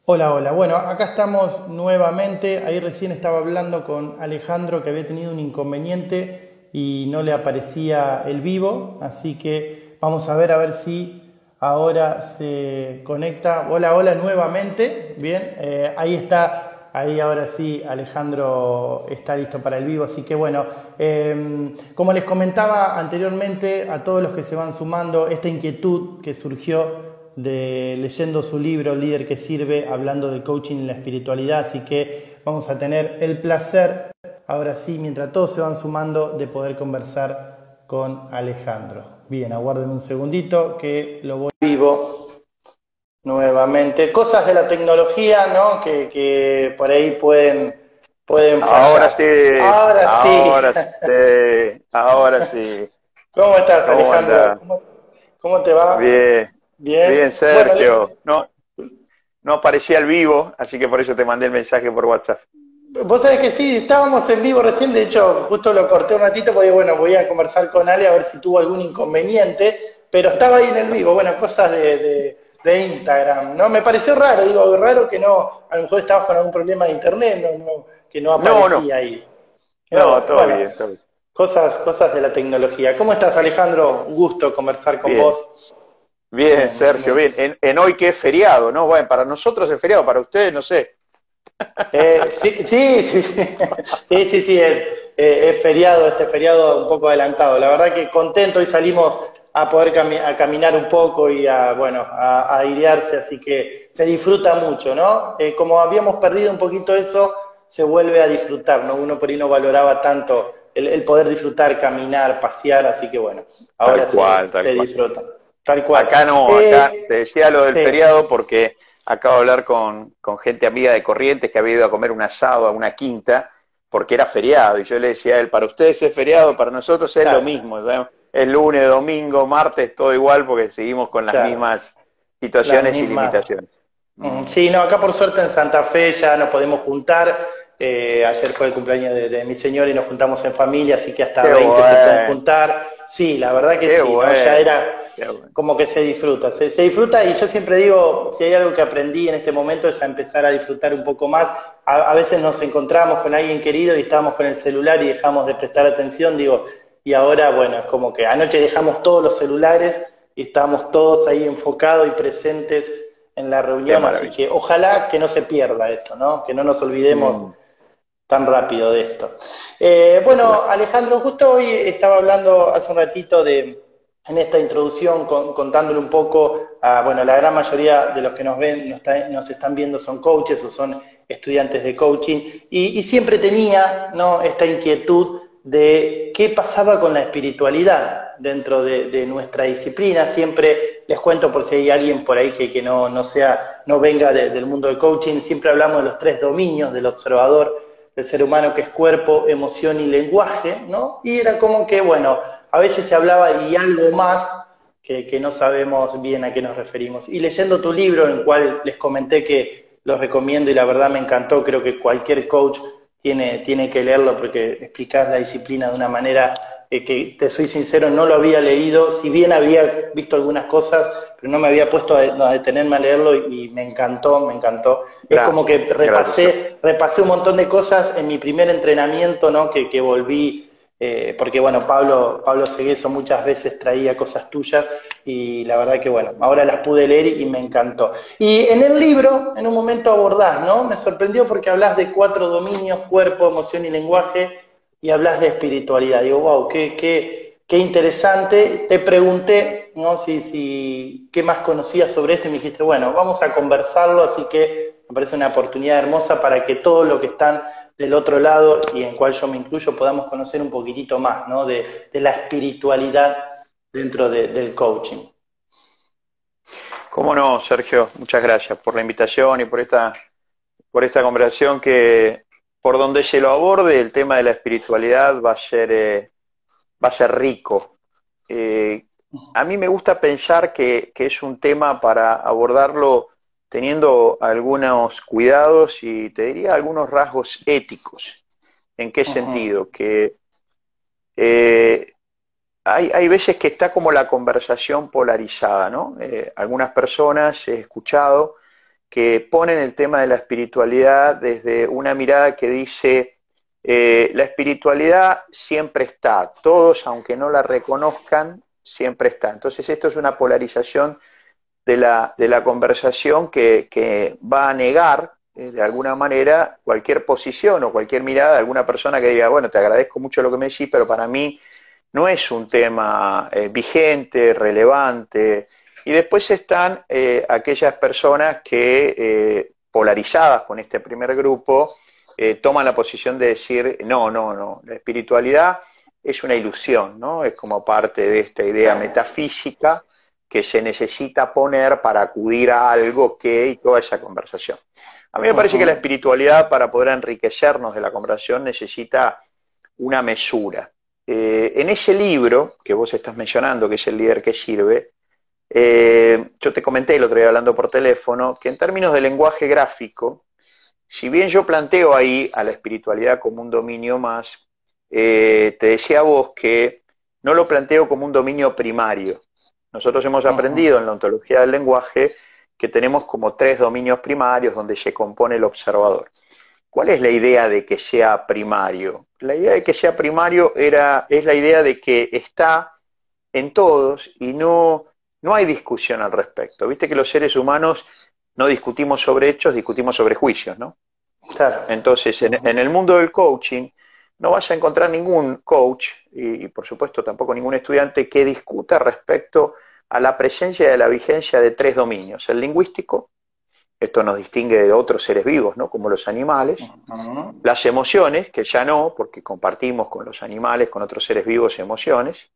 Hola, hola. Bueno, acá estamos nuevamente. Ahí recién estaba hablando con Alejandro que había tenido un inconveniente y no le aparecía el vivo, así que vamos a ver si ahora se conecta. Hola, hola nuevamente. Bien, ahí está. Ahí ahora sí Alejandro está listo para el vivo, así que bueno, como les comentaba anteriormente a todos los que se van sumando, esta inquietud que surgió de leyendo su libro Líder que Sirve, hablando del coaching y la espiritualidad, así que vamos a tener el placer, ahora sí, mientras todos se van sumando, de poder conversar con Alejandro. Bien, aguarden un segundito que lo voy vivo nuevamente. Cosas de la tecnología, ¿no? Que por ahí pueden Ahora fallar. sí, Ahora sí. ahora sí, ahora sí. ¿Cómo estás, ¿Cómo Alejandro? anda? ¿Cómo te va? Bien, bien, Bien. Bueno, Sergio. No, no aparecía al vivo, así que por eso te mandé el mensaje por WhatsApp. vos sabés que sí, estábamos en vivo recién, de hecho, justo lo corté un ratito porque, bueno, voy a conversar con Ale a ver si tuvo algún inconveniente, pero estaba ahí en el vivo, bueno, cosas de Instagram, ¿no? Me pareció raro, digo, raro que no, a lo mejor estabas con algún problema de internet, que no No, no, aparecía ahí. no, Pero, todo bueno, bien, todo bien. cosas de la tecnología. ¿Cómo estás, Alejandro? Un gusto conversar con Bien, vos. bien, Bien, Sergio, bien. bien. En hoy que es feriado, ¿no? Bueno, para nosotros es feriado, para ustedes no sé. Sí, sí, sí, sí, sí, sí, sí, es feriado, este feriado un poco adelantado. La verdad que contento, hoy salimos a poder a caminar un poco y a, bueno, a airearse, así que se disfruta mucho, ¿no? Como habíamos perdido un poquito eso, se vuelve a disfrutar, ¿no? Uno por ahí no valoraba tanto el poder disfrutar, caminar, pasear, así que bueno, Tal ahora cual, tal se cual. disfruta, tal cual. Acá no, acá te decía lo del Sí, feriado porque acabo de hablar con gente amiga de Corrientes que había ido a comer un asado a una quinta porque era feriado. Y yo le decía a él, para ustedes es feriado, para nosotros es lo claro, mismo. ¿Sabes? Es lunes, domingo, martes, todo igual porque seguimos con las claro, mismas las situaciones y mismas. limitaciones. Mm, Sí, no, acá por suerte en Santa Fe ya nos podemos juntar. Ayer fue el cumpleaños de mi señor y nos juntamos en familia, así que hasta qué 20 se pueden bueno, juntar. Sí, la verdad que qué sí, ¿no? Ya bueno, era qué bueno. como que se disfruta. Se disfruta y yo siempre digo, si hay algo que aprendí en este momento es a empezar a disfrutar un poco más. A veces nos encontramos con alguien querido y estábamos con el celular y dejamos de prestar atención, digo, y ahora, bueno, es como que anoche dejamos todos los celulares y estábamos todos ahí enfocados y presentes en la Qué reunión, así maravilla. que ojalá que no se pierda eso, ¿no? Que no nos olvidemos Mm, tan rápido de esto. Bueno, ojalá. Alejandro, justo hoy estaba hablando hace un ratito en esta introducción, contándole un poco a, bueno, la gran mayoría de los que nos ven, nos están viendo son coaches o son estudiantes de coaching, y siempre tenía, ¿no?, esta inquietud de qué pasaba con la espiritualidad dentro de nuestra disciplina. Siempre les cuento por si hay alguien por ahí que no venga del mundo del coaching, siempre hablamos de los tres dominios del observador, del ser humano, que es cuerpo, emoción y lenguaje, ¿no? Y era como que, bueno, a veces se hablaba y algo más que no sabemos bien a qué nos referimos. Y leyendo tu libro, en el cual les comenté que los recomiendo y la verdad me encantó, creo que cualquier coach tiene que leerlo porque explicás la disciplina de una manera que, te soy sincero, no lo había leído, si bien había visto algunas cosas, pero no me había puesto a detenerme a leerlo y me encantó, me encantó. Es como que Gracias, gracias, Sergio. repasé un montón de cosas en mi primer entrenamiento, ¿no? Que volví, porque bueno, Pablo Segueso muchas veces traía cosas tuyas y la verdad que bueno, ahora las pude leer y me encantó. Y en el libro, en un momento abordás, ¿no? Me sorprendió porque hablas de cuatro dominios: cuerpo, emoción y lenguaje, y hablas de espiritualidad. Digo, wow, qué interesante. Te pregunté, ¿no?, qué más conocías sobre esto y me dijiste, bueno, vamos a conversarlo, así que me parece una oportunidad hermosa para que todos los que están del otro lado, y en cual yo me incluyo, podamos conocer un poquitito más, ¿no?, de la espiritualidad dentro del coaching. ¿Cómo no, Sergio? Muchas gracias por la invitación y por esta conversación que, por donde se lo aborde, el tema de la espiritualidad va a ser rico. Eh, a mí me gusta pensar que es un tema para abordarlo teniendo algunos cuidados y te diría algunos rasgos éticos. ¿En qué Ujú. sentido? Que eh, hay veces que está como la conversación polarizada, ¿no? Algunas personas he escuchado que ponen el tema de la espiritualidad desde una mirada que dice, la espiritualidad siempre está, todos, aunque no la reconozcan, siempre está. Entonces esto es una polarización de la conversación que va a negar, de alguna manera, cualquier posición o cualquier mirada de alguna persona que diga, bueno, te agradezco mucho lo que me decís, pero para mí no es un tema vigente, relevante. Y después están aquellas personas que, polarizadas con este primer grupo, toman la posición de decir, no, la espiritualidad es una ilusión, ¿no? Es como parte de esta idea metafísica que se necesita poner para acudir a algo que, y toda esa conversación. A mí me parece que la espiritualidad, para poder enriquecernos de la conversación, necesita una mesura. En ese libro que vos estás mencionando, que es El líder que sirve, yo te comenté el otro día hablando por teléfono, que en términos de lenguaje gráfico, si bien yo planteo ahí a la espiritualidad como un dominio más, te decía a vos que no lo planteo como un dominio primario. Nosotros hemos aprendido en la ontología del lenguaje que tenemos como 3 dominios primarios donde se compone el observador. ¿Cuál es la idea de que sea primario? La idea de que sea primario es la idea de que está en todos y no hay discusión al respecto. Viste que los seres humanos no discutimos sobre hechos, discutimos sobre juicios, ¿no? Claro. Entonces, en el mundo del coaching, no vas a encontrar ningún coach, y por supuesto tampoco ningún estudiante, que discuta respecto a la presencia y a la vigencia de 3 dominios. El lingüístico, esto nos distingue de otros seres vivos, ¿no? Como los animales. Las emociones, que ya no, porque compartimos con los animales, con otros seres vivos emociones.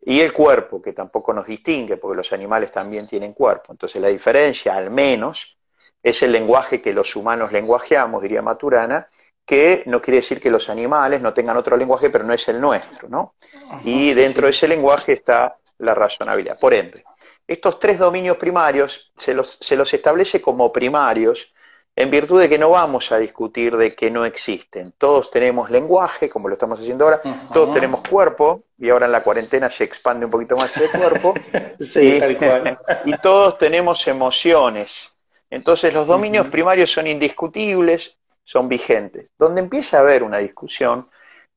Y el cuerpo, que tampoco nos distingue, porque los animales también tienen cuerpo. Entonces la diferencia, al menos, es el lenguaje que los humanos lenguajeamos, diría Maturana, que no quiere decir que los animales no tengan otro lenguaje, pero no es el nuestro, ¿no? Y dentro de ese lenguaje está la razonabilidad. Por ende, estos 3 dominios primarios se los establece como primarios en virtud de que no vamos a discutir de que no existen. Todos tenemos lenguaje, como lo estamos haciendo ahora, todos tenemos cuerpo, y ahora en la cuarentena se expande un poquito más ese cuerpo, sí, tal cual. Y todos tenemos emociones. Entonces los dominios primarios son indiscutibles, son vigentes. Donde empieza a haber una discusión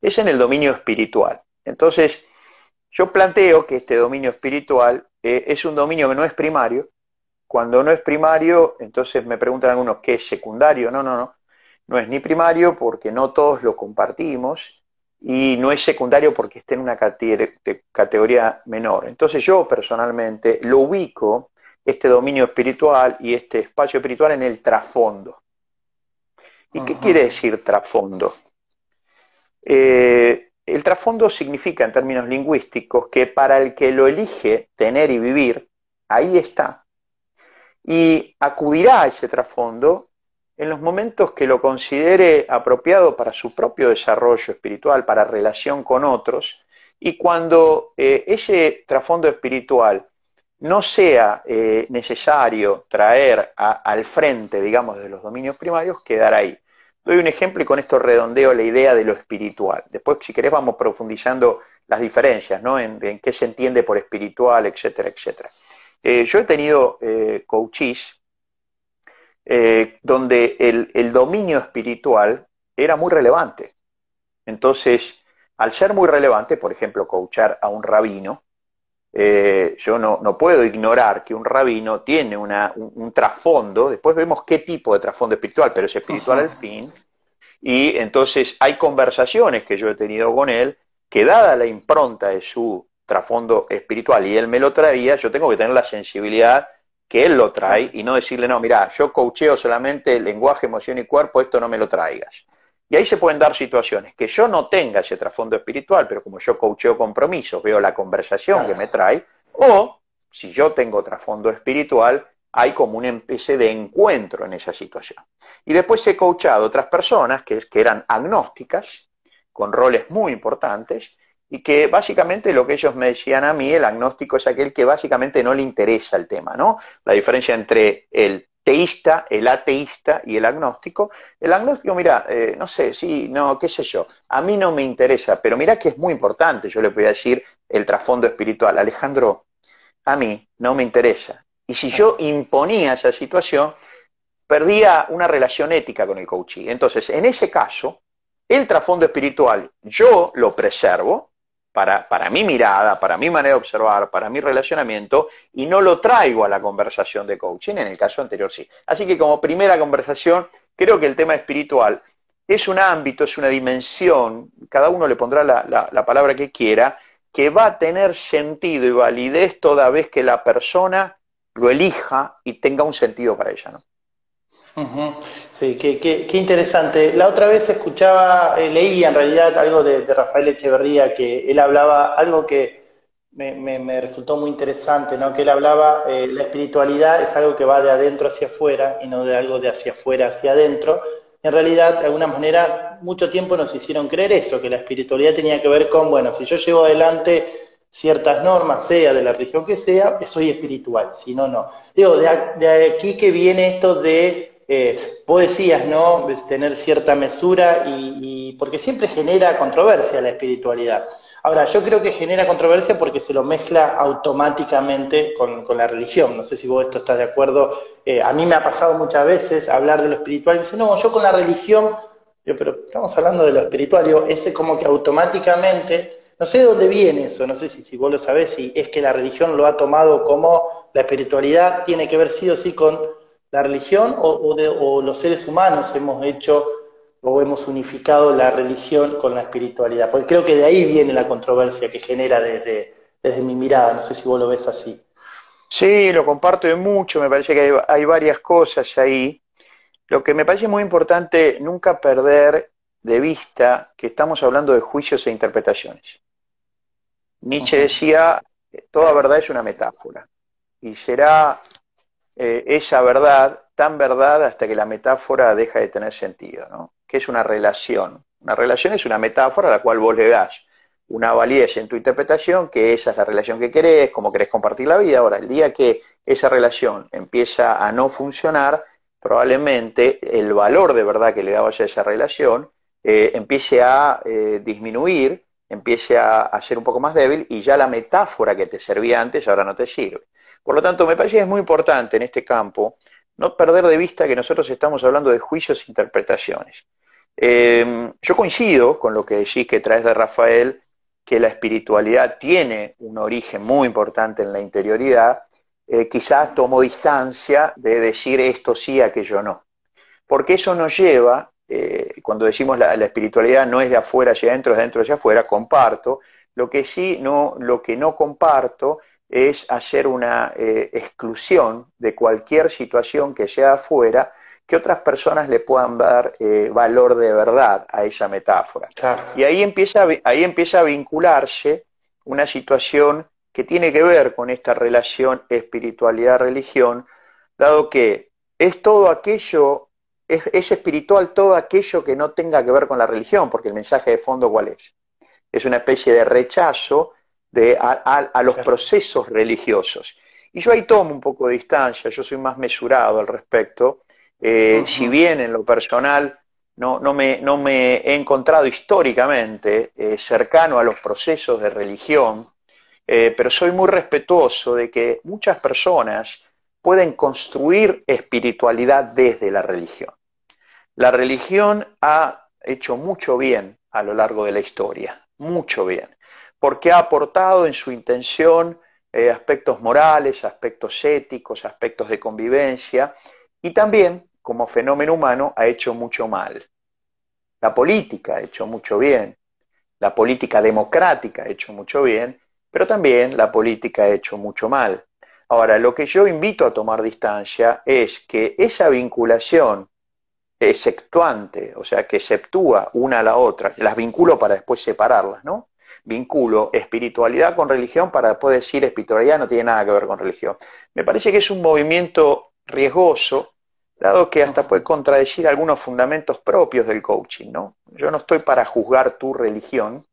es en el dominio espiritual. Entonces, yo planteo que este dominio espiritual es un dominio que no es primario. Cuando no es primario, entonces me preguntan algunos, ¿qué es secundario? No es ni primario porque no todos lo compartimos, y no es secundario porque esté en una categoría menor. Entonces yo personalmente lo ubico, este dominio espiritual y este espacio espiritual, en el trasfondo. ¿Y qué quiere decir trasfondo? El trasfondo significa, en términos lingüísticos, que para el que lo elige tener y vivir, ahí está. Y acudirá a ese trasfondo en los momentos que lo considere apropiado para su propio desarrollo espiritual, para relación con otros, y cuando ese trasfondo espiritual no sea necesario traer al frente, digamos, de los dominios primarios, quedará ahí. Doy un ejemplo y con esto redondeo la idea de lo espiritual. Después, si querés, vamos profundizando las diferencias, ¿no? En qué se entiende por espiritual, etcétera, etcétera. Yo he tenido coaches donde el dominio espiritual era muy relevante. Entonces, al ser muy relevante, por ejemplo, coachar a un rabino, yo no puedo ignorar que un rabino tiene un trasfondo. Después vemos qué tipo de trasfondo espiritual, pero es espiritual al fin. Y entonces hay conversaciones que yo he tenido con él, que dada la impronta de su trasfondo espiritual, y él me lo traía, yo tengo que tener la sensibilidad que él lo trae, y no decirle, no, mirá, yo coacheo solamente lenguaje, emoción y cuerpo, esto no me lo traigas. Y ahí se pueden dar situaciones que yo no tenga ese trasfondo espiritual, pero como yo coacheo compromisos, veo la conversación que me trae, o si yo tengo trasfondo espiritual, hay como una especie de encuentro en esa situación. Y después he coachado otras personas que eran agnósticas, con roles muy importantes, y que básicamente lo que ellos me decían a mí, el agnóstico es aquel que básicamente no le interesa el tema, ¿no? La diferencia entre el teísta, el ateísta y el agnóstico. El agnóstico, mira, no sé, sí, no, qué sé yo, a mí no me interesa, pero mira que es muy importante, yo le voy a decir el trasfondo espiritual. Alejandro, a mí no me interesa. Y si yo imponía esa situación, perdía una relación ética con el coachee. Entonces, en ese caso, el trasfondo espiritual yo lo preservo para mi mirada, para mi manera de observar, para mi relacionamiento, y no lo traigo a la conversación de coaching. En el caso anterior sí. Así que como primera conversación, creo que el tema espiritual es un ámbito, es una dimensión, cada uno le pondrá la palabra que quiera, que va a tener sentido y validez toda vez que la persona lo elija y tenga un sentido para ella, ¿no? Ujú. Sí, qué interesante. La otra vez escuchaba, leía en realidad algo de Rafael Echeverría, que él hablaba, algo que me resultó muy interesante, ¿no? Que él hablaba, la espiritualidad es algo que va de adentro hacia afuera y no de algo de hacia afuera hacia adentro. En realidad, de alguna manera, mucho tiempo nos hicieron creer eso, que la espiritualidad tenía que ver con, bueno, si yo llevo adelante ciertas normas, sea de la religión que sea, soy espiritual, si no, no. Digo, de aquí que viene esto de vos decías, ¿no? De tener cierta mesura porque siempre genera controversia la espiritualidad. Ahora, yo creo que genera controversia porque se lo mezcla automáticamente con la religión. No sé si vos esto estás de acuerdo. A mí me ha pasado muchas veces hablar de lo espiritual y me dicen, no, yo con la religión, yo, pero estamos hablando de lo espiritual, digo, ese como que automáticamente, no sé de dónde viene eso, no sé si vos lo sabés, si es que la religión lo ha tomado como la espiritualidad tiene que ver sí o sí con la religión o los seres humanos hemos hecho o hemos unificado la religión con la espiritualidad. Porque creo que de ahí viene la controversia que genera desde mi mirada. No sé si vos lo ves así. Sí, lo comparto de mucho, me parece que hay varias cosas ahí. Lo que me parece muy importante, nunca perder de vista que estamos hablando de juicios e interpretaciones. Nietzsche Ujú. decía, toda verdad es una metáfora, y será esa verdad tan verdad hasta que la metáfora deja de tener sentido, ¿no? ¿Qué es una relación? Una relación es una metáfora a la cual vos le das una validez en tu interpretación, que esa es la relación que querés, cómo querés compartir la vida. Ahora, el día que esa relación empieza a no funcionar, probablemente el valor de verdad que le dabas a esa relación empiece a disminuir, empiece a ser un poco más débil, y ya la metáfora que te servía antes ahora no te sirve. Por lo tanto, me parece que es muy importante en este campo no perder de vista que nosotros estamos hablando de juicios e interpretaciones. Yo coincido con lo que decís que traes de Rafael, que la espiritualidad tiene un origen muy importante en la interioridad. Quizás tomo distancia de decir esto sí, aquello no, porque eso nos lleva, cuando decimos la espiritualidad no es de afuera hacia adentro, es de adentro hacia afuera, comparto. Lo que sí no, lo que no comparto es hacer una exclusión de cualquier situación que sea afuera, que otras personas le puedan dar valor de verdad a esa metáfora. Claro. Y ahí empieza a vincularse una situación que tiene que ver con esta relación espiritualidad-religión, dado que es todo aquello, es espiritual todo aquello que no tenga que ver con la religión, porque el mensaje de fondo, ¿cuál es? Es una especie de rechazo a los procesos religiosos. Y yo ahí tomo un poco de distancia, yo soy más mesurado al respecto. Si Ujú. bien en lo personal no me he encontrado históricamente cercano a los procesos de religión, pero soy muy respetuoso de que muchas personas pueden construir espiritualidad desde la religión. La religión ha hecho mucho bien a lo largo de la historia, mucho bien, porque ha aportado en su intención aspectos morales, aspectos éticos, aspectos de convivencia, y también, como fenómeno humano, ha hecho mucho mal. La política ha hecho mucho bien, la política democrática ha hecho mucho bien, pero también la política ha hecho mucho mal. Ahora, lo que yo invito a tomar distancia es que esa vinculación exceptuante, o sea, que exceptúa una a la otra, las vinculo para después separarlas, ¿no? Vinculo espiritualidad con religión para después decir espiritualidad no tiene nada que ver con religión. Me parece que es un movimiento riesgoso, dado que hasta puede contradecir algunos fundamentos propios del coaching, ¿no? Yo no estoy para juzgar tu religión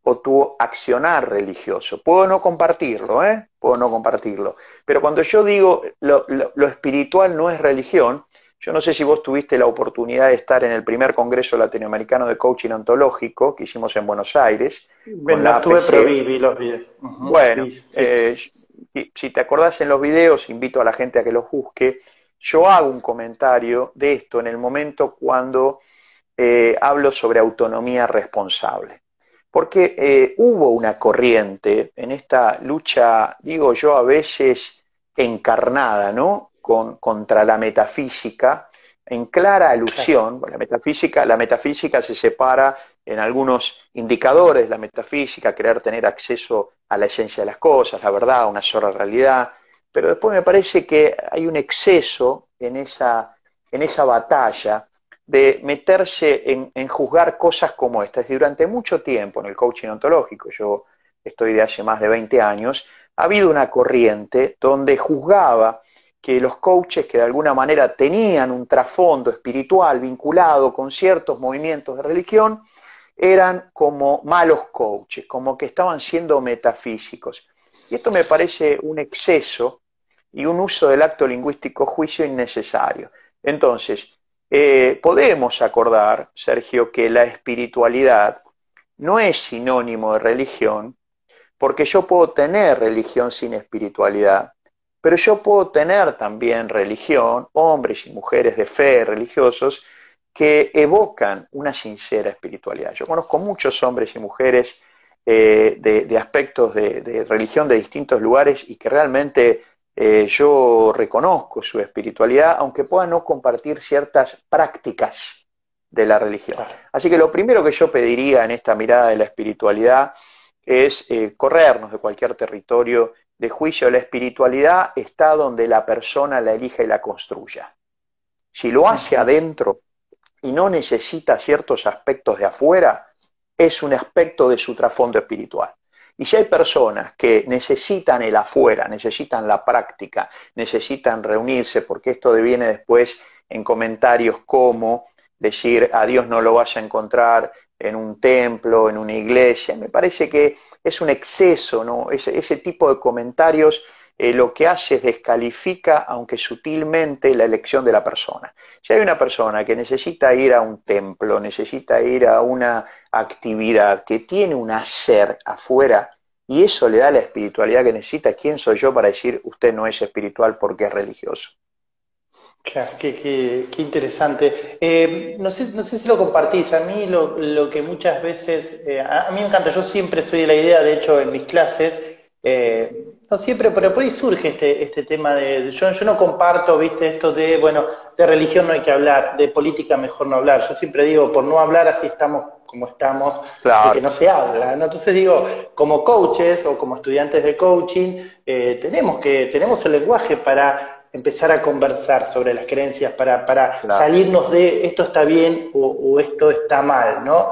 o tu accionar religioso. Puedo no compartirlo, ¿eh? Puedo no compartirlo. Pero cuando yo digo lo espiritual no es religión, yo no sé si vos tuviste la oportunidad de estar en el primer Congreso Latinoamericano de Coaching Ontológico que hicimos en Buenos Aires, con Bueno, no la estuve, pero APC. vi los videos. Ujú, Bueno, vi, sí. si te acordás en los videos, invito a la gente a que los busque. yo hago un comentario de esto en el momento cuando hablo sobre autonomía responsable. Porque hubo una corriente en esta lucha, digo yo, a veces encarnada, ¿no? Contra la metafísica, en clara alusión. Bueno, la metafísica se separa en algunos indicadores de la metafísica, querer tener acceso a la esencia de las cosas, la verdad, una sola realidad, pero después me parece que hay un exceso en esa batalla de meterse en juzgar cosas como estas. Y durante mucho tiempo en el coaching ontológico, yo estoy de hace más de 20 años, ha habido una corriente donde juzgaba que los coaches que de alguna manera tenían un trasfondo espiritual vinculado con ciertos movimientos de religión, eran como malos coaches, como que estaban siendo metafísicos. Y esto me parece un exceso y un uso del acto lingüístico juicio innecesario. Entonces, podemos acordar, Sergio, que la espiritualidad no es sinónimo de religión, porque yo puedo tener religión sin espiritualidad, pero yo puedo tener también religión, hombres y mujeres de fe, religiosos, que evocan una sincera espiritualidad. Yo conozco muchos hombres y mujeres de aspectos de religión de distintos lugares y que realmente yo reconozco su espiritualidad, aunque puedan no compartir ciertas prácticas de la religión. Así que lo primero que yo pediría en esta mirada de la espiritualidad es corrernos de cualquier territorio de juicio. La espiritualidad está donde la persona la elija y la construya. Si lo hace adentro y no necesita ciertos aspectos de afuera, es un aspecto de su trasfondo espiritual. Y si hay personas que necesitan el afuera, necesitan la práctica, necesitan reunirse, porque esto deviene después en comentarios como decir a Dios no lo vas a encontrar en un templo, en una iglesia, me parece que es un exceso, ¿no? Ese tipo de comentarios lo que hace es descalifica, aunque sutilmente, la elección de la persona. Si hay una persona que necesita ir a un templo, necesita ir a una actividad que tiene un hacer afuera, y eso le da la espiritualidad que necesita, ¿quién soy yo para decir usted no es espiritual porque es religioso? Claro, qué interesante. No sé si lo compartís. A mí lo que muchas veces, a mí me encanta, yo siempre soy de la idea, de hecho en mis clases, no siempre, pero por ahí surge este tema yo no comparto, viste, esto de, bueno, de religión no hay que hablar, de política mejor no hablar. Yo siempre digo, por no hablar así estamos como estamos, de que Claro. no se habla, ¿no? Entonces digo, como coaches o como estudiantes de coaching, tenemos el lenguaje para empezar a conversar sobre las creencias, para Claro. salirnos de esto está bien o esto está mal, ¿no?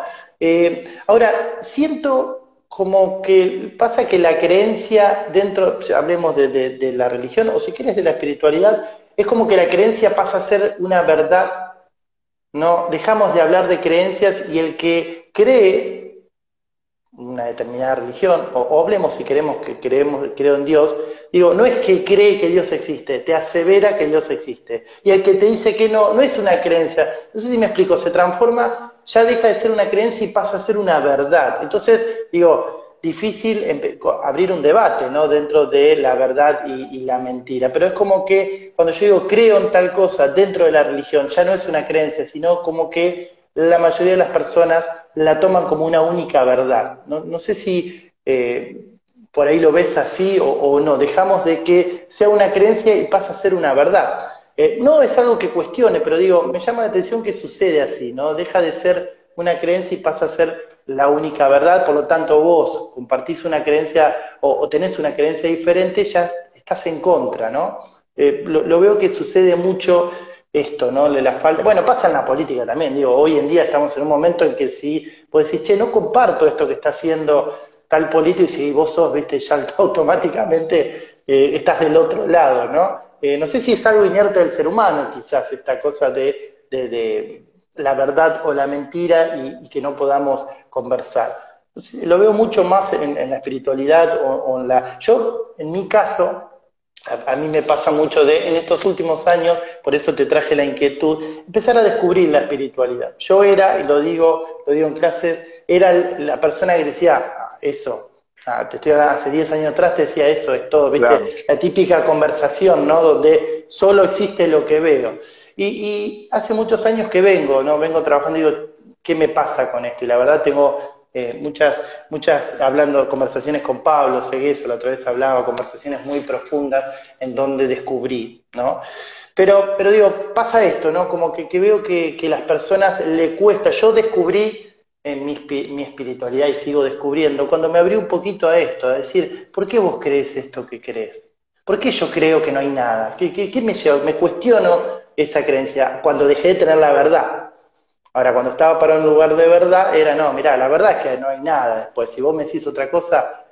Ahora, siento como que pasa que la creencia dentro, hablemos de la religión, o si quieres de la espiritualidad, es como que la creencia pasa a ser una verdad, ¿no? Dejamos de hablar de creencias y el que cree una determinada religión, o hablemos si queremos que creo en Dios, digo, no es que cree que Dios existe, te asevera que Dios existe. Y el que te dice que no, no es una creencia. No sé si me explico, se transforma, ya deja de ser una creencia y pasa a ser una verdad. Entonces, digo, difícil abrir un debate, ¿no? Dentro de la verdad y la mentira. Pero es como que cuando yo digo creo en tal cosa dentro de la religión, ya no es una creencia, sino como que la mayoría de las personas la toman como una única verdad. No sé si por ahí lo ves así o no. Dejamos de que sea una creencia y pasa a ser una verdad. No es algo que cuestione, pero digo, me llama la atención que sucede así, ¿no? Deja de ser una creencia y pasa a ser la única verdad, por lo tanto vos compartís una creencia o tenés una creencia diferente, ya estás en contra, ¿no? Lo veo que sucede mucho esto, ¿no? La falta, bueno, pasa en la política también, digo, hoy en día estamos en un momento en que si vos decís, che, no comparto esto que está haciendo tal político, y si vos sos, viste, ya automáticamente estás del otro lado, ¿no? No sé si es algo inerte del ser humano, quizás, esta cosa de la verdad o la mentira y que no podamos conversar. Lo veo mucho más en la espiritualidad o en la... Yo, en mi caso, a mí me pasa mucho en estos últimos años, por eso te traje la inquietud, empezar a descubrir la espiritualidad. Yo era, y lo digo en clases, era la persona que decía, eso, te estoy hablando, hace 10 años atrás te decía eso, es todo, Claro. ¿viste? La típica conversación, ¿no? Donde solo existe lo que veo. Y hace muchos años que vengo, ¿no? Vengo trabajando y digo, ¿qué me pasa con esto? Y la verdad tengo hablando, conversaciones con Pablo Segueso, la otra vez hablaba, conversaciones muy profundas en donde descubrí, ¿no? Pero digo, pasa esto, ¿no? Como que veo que las personas le cuesta. Yo descubrí en mi espiritualidad y sigo descubriendo, cuando me abrí un poquito a esto, a decir, ¿por qué vos crees esto que crees? ¿Por qué yo creo que no hay nada? ¿Qué me lleva? Me cuestiono esa creencia cuando dejé de tener la verdad. Ahora, cuando estaba para un lugar de verdad, era, no, mirá, la verdad es que no hay nada después. Si vos me decís otra cosa,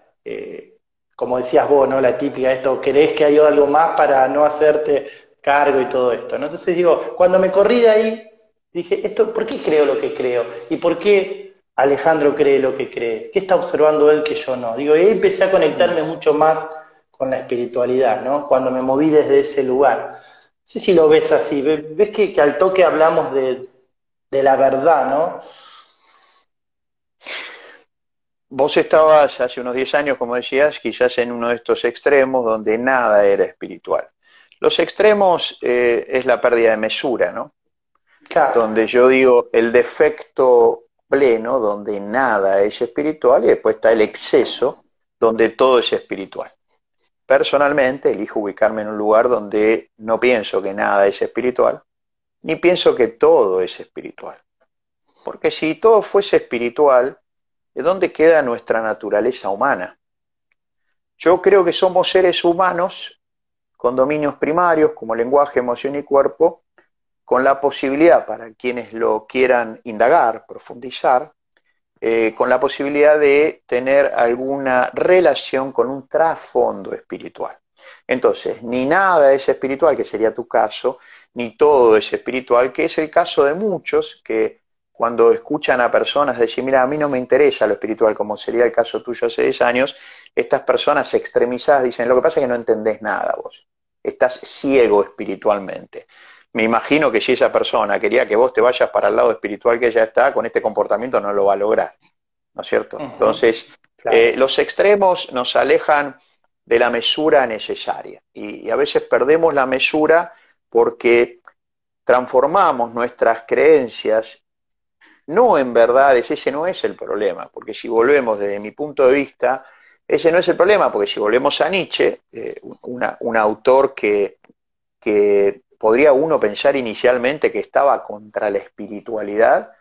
como decías vos, ¿no? La típica, esto, querés que haya algo más para no hacerte cargo y todo esto, ¿no? Entonces digo, cuando me corrí de ahí, dije, esto, ¿por qué creo lo que creo? ¿Y por qué Alejandro cree lo que cree? ¿Qué está observando él que yo no? Digo, y ahí empecé a Mm. conectarme mucho más con la espiritualidad, ¿no? Cuando me moví desde ese lugar. No sé si lo ves así, ves que al toque hablamos de la verdad, ¿no? Vos estabas hace unos 10 años, como decías, quizás en uno de estos extremos donde nada era espiritual. Los extremos es la pérdida de mesura, ¿no? Claro. Donde yo digo el defecto pleno, donde nada es espiritual, y después está el exceso, donde todo es espiritual. Personalmente, elijo ubicarme en un lugar donde no pienso que nada es espiritual, ni pienso que todo es espiritual. Porque si todo fuese espiritual, ¿de dónde queda nuestra naturaleza humana? Yo creo que somos seres humanos con dominios primarios como lenguaje, emoción y cuerpo, con la posibilidad, para quienes lo quieran indagar, profundizar, con la posibilidad de tener alguna relación con un trasfondo espiritual. Entonces, ni nada es espiritual, que sería tu caso, ni todo es espiritual, que es el caso de muchos que cuando escuchan a personas decir, mira, a mí no me interesa lo espiritual, como sería el caso tuyo hace 10 años, estas personas extremizadas dicen, lo que pasa es que no entendés nada vos, estás ciego espiritualmente. Me imagino que si esa persona quería que vos te vayas para el lado espiritual que ella está, con este comportamiento no lo va a lograr, ¿no es cierto? Ujú. Entonces, Claro. los extremos nos alejan de la mesura necesaria y a veces perdemos la mesura porque transformamos nuestras creencias no en verdades, ese no es el problema, porque si volvemos desde mi punto de vista, ese no es el problema, porque si volvemos a Nietzsche, un autor que podría uno pensar inicialmente que estaba contra la espiritualidad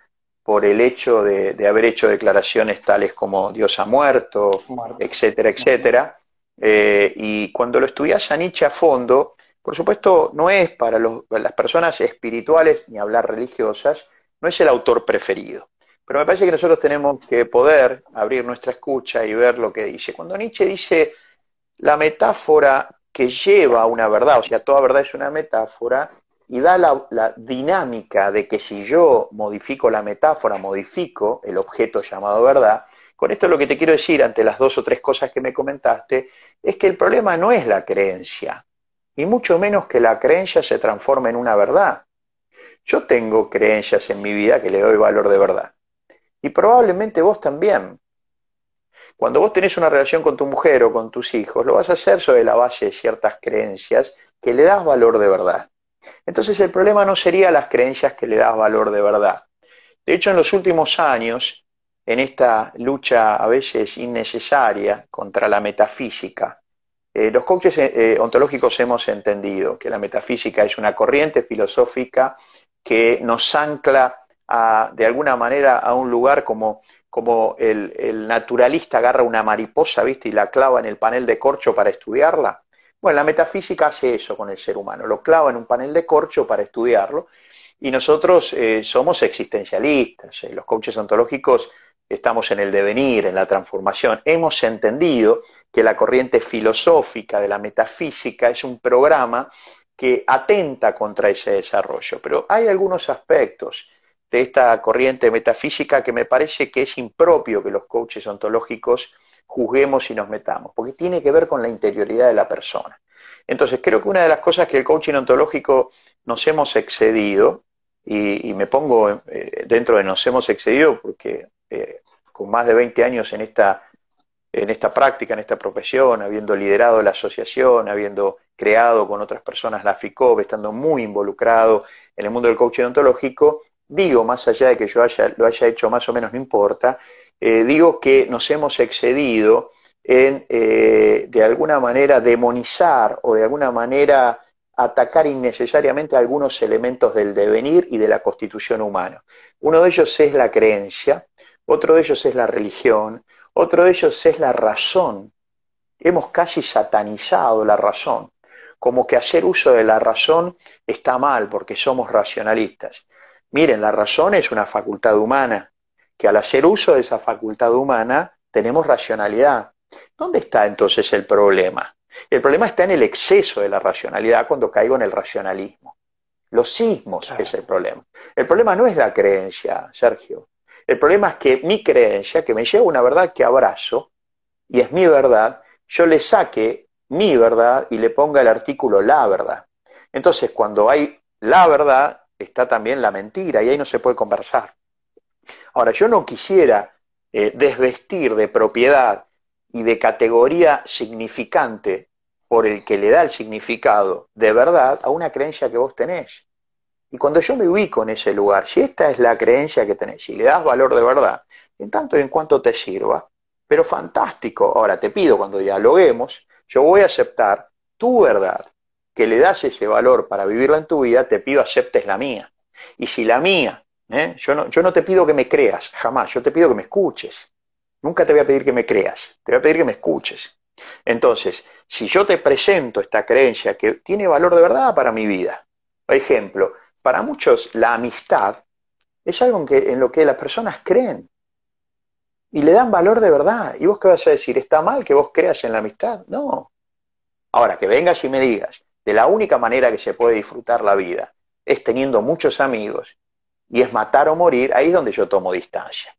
por el hecho de haber hecho declaraciones tales como Dios ha muerto, Muerto. etcétera, Ujú. etcétera. Y cuando lo estudias a Nietzsche a fondo, por supuesto, no es para las personas espirituales, ni hablar religiosas, no es el autor preferido. Pero me parece que nosotros tenemos que poder abrir nuestra escucha y ver lo que dice. Cuando Nietzsche dice la metáfora que lleva a una verdad, o sea, toda verdad es una metáfora, y da la dinámica de que si yo modifico la metáfora, modifico el objeto llamado verdad. Con esto lo que te quiero decir, ante las dos o tres cosas que me comentaste, es que el problema no es la creencia, y mucho menos que la creencia se transforme en una verdad. Yo tengo creencias en mi vida que le doy valor de verdad, y probablemente vos también. Cuando vos tenés una relación con tu mujer o con tus hijos, lo vas a hacer sobre la base de ciertas creencias que le das valor de verdad. Entonces el problema no sería las creencias que le das valor de verdad. De hecho, en los últimos años, en esta lucha a veces innecesaria contra la metafísica, los coaches ontológicos hemos entendido que la metafísica es una corriente filosófica que nos ancla de alguna manera a un lugar como el naturalista agarra una mariposa, ¿viste? Y la clava en el panel de corcho para estudiarla. Bueno, la metafísica hace eso con el ser humano, lo clava en un panel de corcho para estudiarlo, y nosotros somos existencialistas, los coaches ontológicos estamos en el devenir, en la transformación. Hemos entendido que la corriente filosófica de la metafísica es un programa que atenta contra ese desarrollo, pero hay algunos aspectos de esta corriente metafísica que me parece que es impropio que los coaches ontológicos juzguemos y nos metamos, porque tiene que ver con la interioridad de la persona. Entonces, creo que una de las cosas que el coaching ontológico nos hemos excedido, y me pongo dentro de nos hemos excedido porque con más de 20 años en esta en esta práctica, en esta profesión, habiendo liderado la asociación, habiendo creado con otras personas la FICOP, estando muy involucrado en el mundo del coaching ontológico, digo, más allá de que yo lo haya hecho más o menos, no importa, digo que nos hemos excedido en, de alguna manera, demonizar o de alguna manera atacar innecesariamente algunos elementos del devenir y de la constitución humana. Uno de ellos es la creencia, otro de ellos es la religión, otro de ellos es la razón. Hemos casi satanizado la razón, como que hacer uso de la razón está mal porque somos racionalistas. Miren, la razón es una facultad humana, que al hacer uso de esa facultad humana tenemos racionalidad. ¿Dónde está entonces el problema? El problema está en el exceso de la racionalidad cuando caigo en el racionalismo. Los sismos es el problema. El problema no es la creencia, Sergio. El problema es que mi creencia, que me lleva a una verdad que abrazo, y es mi verdad, yo le saque mi verdad y le ponga el artículo la verdad. Entonces, cuando hay la verdad, está también la mentira, y ahí no se puede conversar. Ahora, yo no quisiera desvestir de propiedad y de categoría significante por el que le da el significado de verdad a una creencia que vos tenés. Y cuando yo me ubico en ese lugar, si esta es la creencia que tenés y le das valor de verdad, en tanto y en cuanto te sirva, pero fantástico. Ahora te pido, cuando dialoguemos, yo voy a aceptar tu verdad, que le das ese valor para vivirla en tu vida, te pido aceptes la mía. Y si la mía, yo no te pido que me creas, jamás, yo te pido que me escuches. Nunca te voy a pedir que me creas, te voy a pedir que me escuches. Entonces, si yo te presento esta creencia que tiene valor de verdad para mi vida, por ejemplo, para muchos la amistad es algo en lo que las personas creen y le dan valor de verdad. ¿Y vos qué vas a decir? ¿Está mal que vos creas en la amistad? No. Ahora, que vengas y me digas, de la única manera que se puede disfrutar la vida es teniendo muchos amigos y es matar o morir, ahí es donde yo tomo distancia.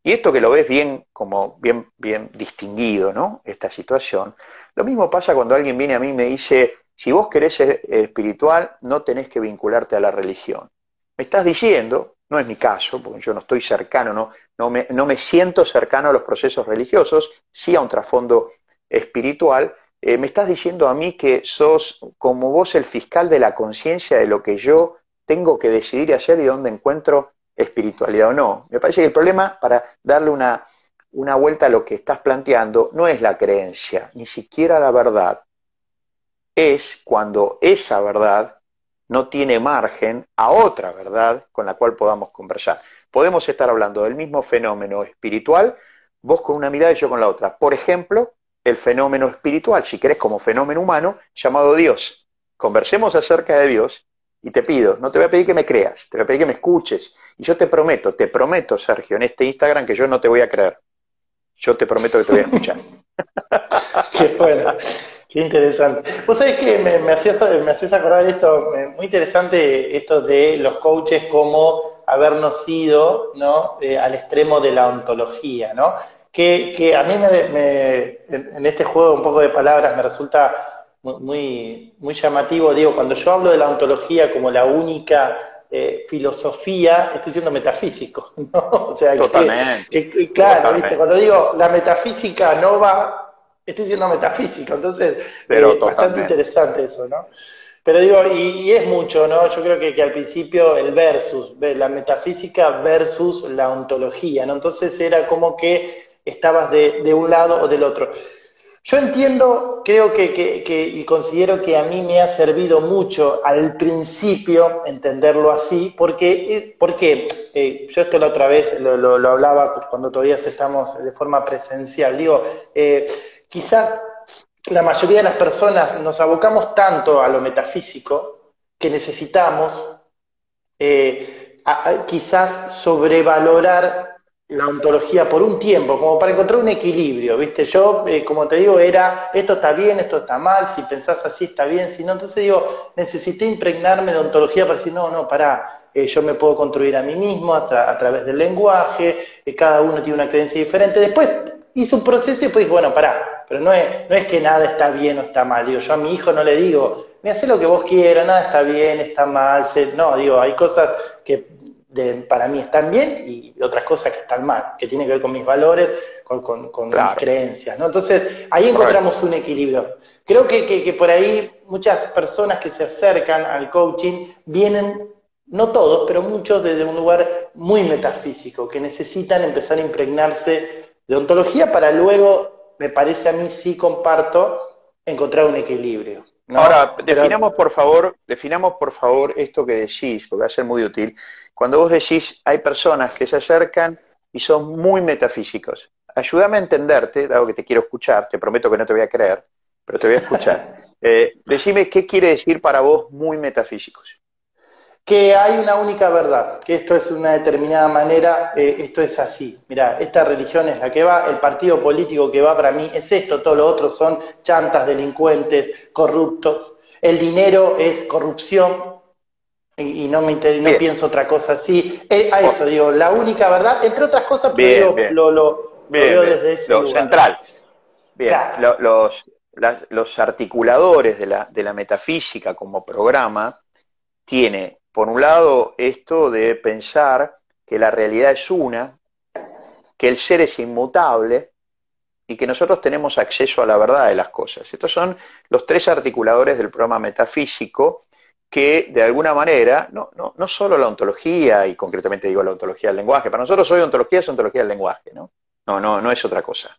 Y esto que lo ves bien, como bien distinguido, ¿no? Esta situación. Lo mismo pasa cuando alguien viene a mí y me dice, si vos querés ser espiritual, no tenés que vincularte a la religión. Me estás diciendo, no es mi caso, porque yo no estoy cercano, no me siento cercano a los procesos religiosos, sí a un trasfondo espiritual, me estás diciendo a mí que sos como vos el fiscal de la conciencia de lo que yo tengo que decidir hacer y dónde encuentro espiritualidad o no. Me parece que el problema, para darle una vuelta a lo que estás planteando, no es la creencia, ni siquiera la verdad. Es cuando esa verdad no tiene margen a otra verdad con la cual podamos conversar. Podemos estar hablando del mismo fenómeno espiritual, vos con una mirada y yo con la otra. Por ejemplo, el fenómeno espiritual, si querés como fenómeno humano, llamado Dios. Conversemos acerca de Dios y te pido, no te voy a pedir que me creas, te voy a pedir que me escuches. Y yo te prometo, Sergio, en este Instagram que yo no te voy a creer. Yo te prometo que te voy a escuchar. Qué bueno, qué interesante. Vos sabés que me hacías acordar esto, muy interesante esto de los coaches como habernos ido, ¿no? Al extremo de la ontología, ¿no? Que a mí en este juego un poco de palabras me resulta muy llamativo. Digo, cuando yo hablo de la ontología como la única filosofía, estoy siendo metafísico, ¿no? O sea, Totalmente. claro, Totalmente. ¿viste? Cuando digo la metafísica no va, estoy siendo metafísico, entonces Pero bastante totalmente. interesante eso, ¿no? Pero digo, y es mucho, ¿no? Yo creo que al principio el versus, la metafísica versus la ontología, ¿no? Entonces era como que estabas de un lado o del otro. Yo entiendo, creo y considero que a mí me ha servido mucho al principio entenderlo así, porque yo esto la otra vez lo hablaba cuando todavía estamos de forma presencial, digo, quizás la mayoría de las personas nos abocamos tanto a lo metafísico que necesitamos quizás sobrevalorar la ontología por un tiempo, como para encontrar un equilibrio, ¿viste? Yo, como te digo, esto está bien, esto está mal, si pensás así está bien, si no, entonces digo, necesité impregnarme de ontología para decir, no, pará, yo me puedo construir a mí mismo a través del lenguaje, cada uno tiene una creencia diferente, después hice un proceso y después dije, bueno, pará, pero no es que nada está bien o está mal, digo, yo a mi hijo no le digo, me hace lo que vos quieras, nada está bien, está mal, no, digo, hay cosas que para mí están bien y otras cosas que están mal, que tienen que ver con mis valores, con mis Claro, creencias, ¿no? Entonces, ahí correcto. encontramos un equilibrio. Creo que por ahí muchas personas que se acercan al coaching vienen, no todos, pero muchos desde un lugar muy metafísico, que necesitan empezar a impregnarse de ontología para luego, me parece a mí, sí comparto, encontrar un equilibrio, Ahora, ¿no? Pero definamos por favor esto que decís, porque va a ser muy útil. Cuando vos decís, hay personas que se acercan y son muy metafísicos. Ayúdame a entenderte, dado que te quiero escuchar, te prometo que no te voy a creer, pero te voy a escuchar. Decime qué quiere decir para vos muy metafísicos. que hay una única verdad, que esto es una determinada manera, esto es así. Mirá, esta religión es la que va, el partido político que va para mí es esto, todo lo otro son chantas, delincuentes, corruptos, el dinero es corrupción y no Bien, pienso otra cosa así. A oh, eso digo, la única verdad, entre otras cosas, pero bien, digo, bien, lo bien, veo bien. desde ese Lo lugar. central. Bien, Claro. los articuladores de la metafísica como programa tiene, por un lado, esto de pensar que la realidad es una, que el ser es inmutable y que nosotros tenemos acceso a la verdad de las cosas. Estos son los tres articuladores del programa metafísico que, de alguna manera, no solo la ontología, y concretamente digo la ontología del lenguaje, para nosotros hoy ontología es ontología del lenguaje, ¿no? No es otra cosa.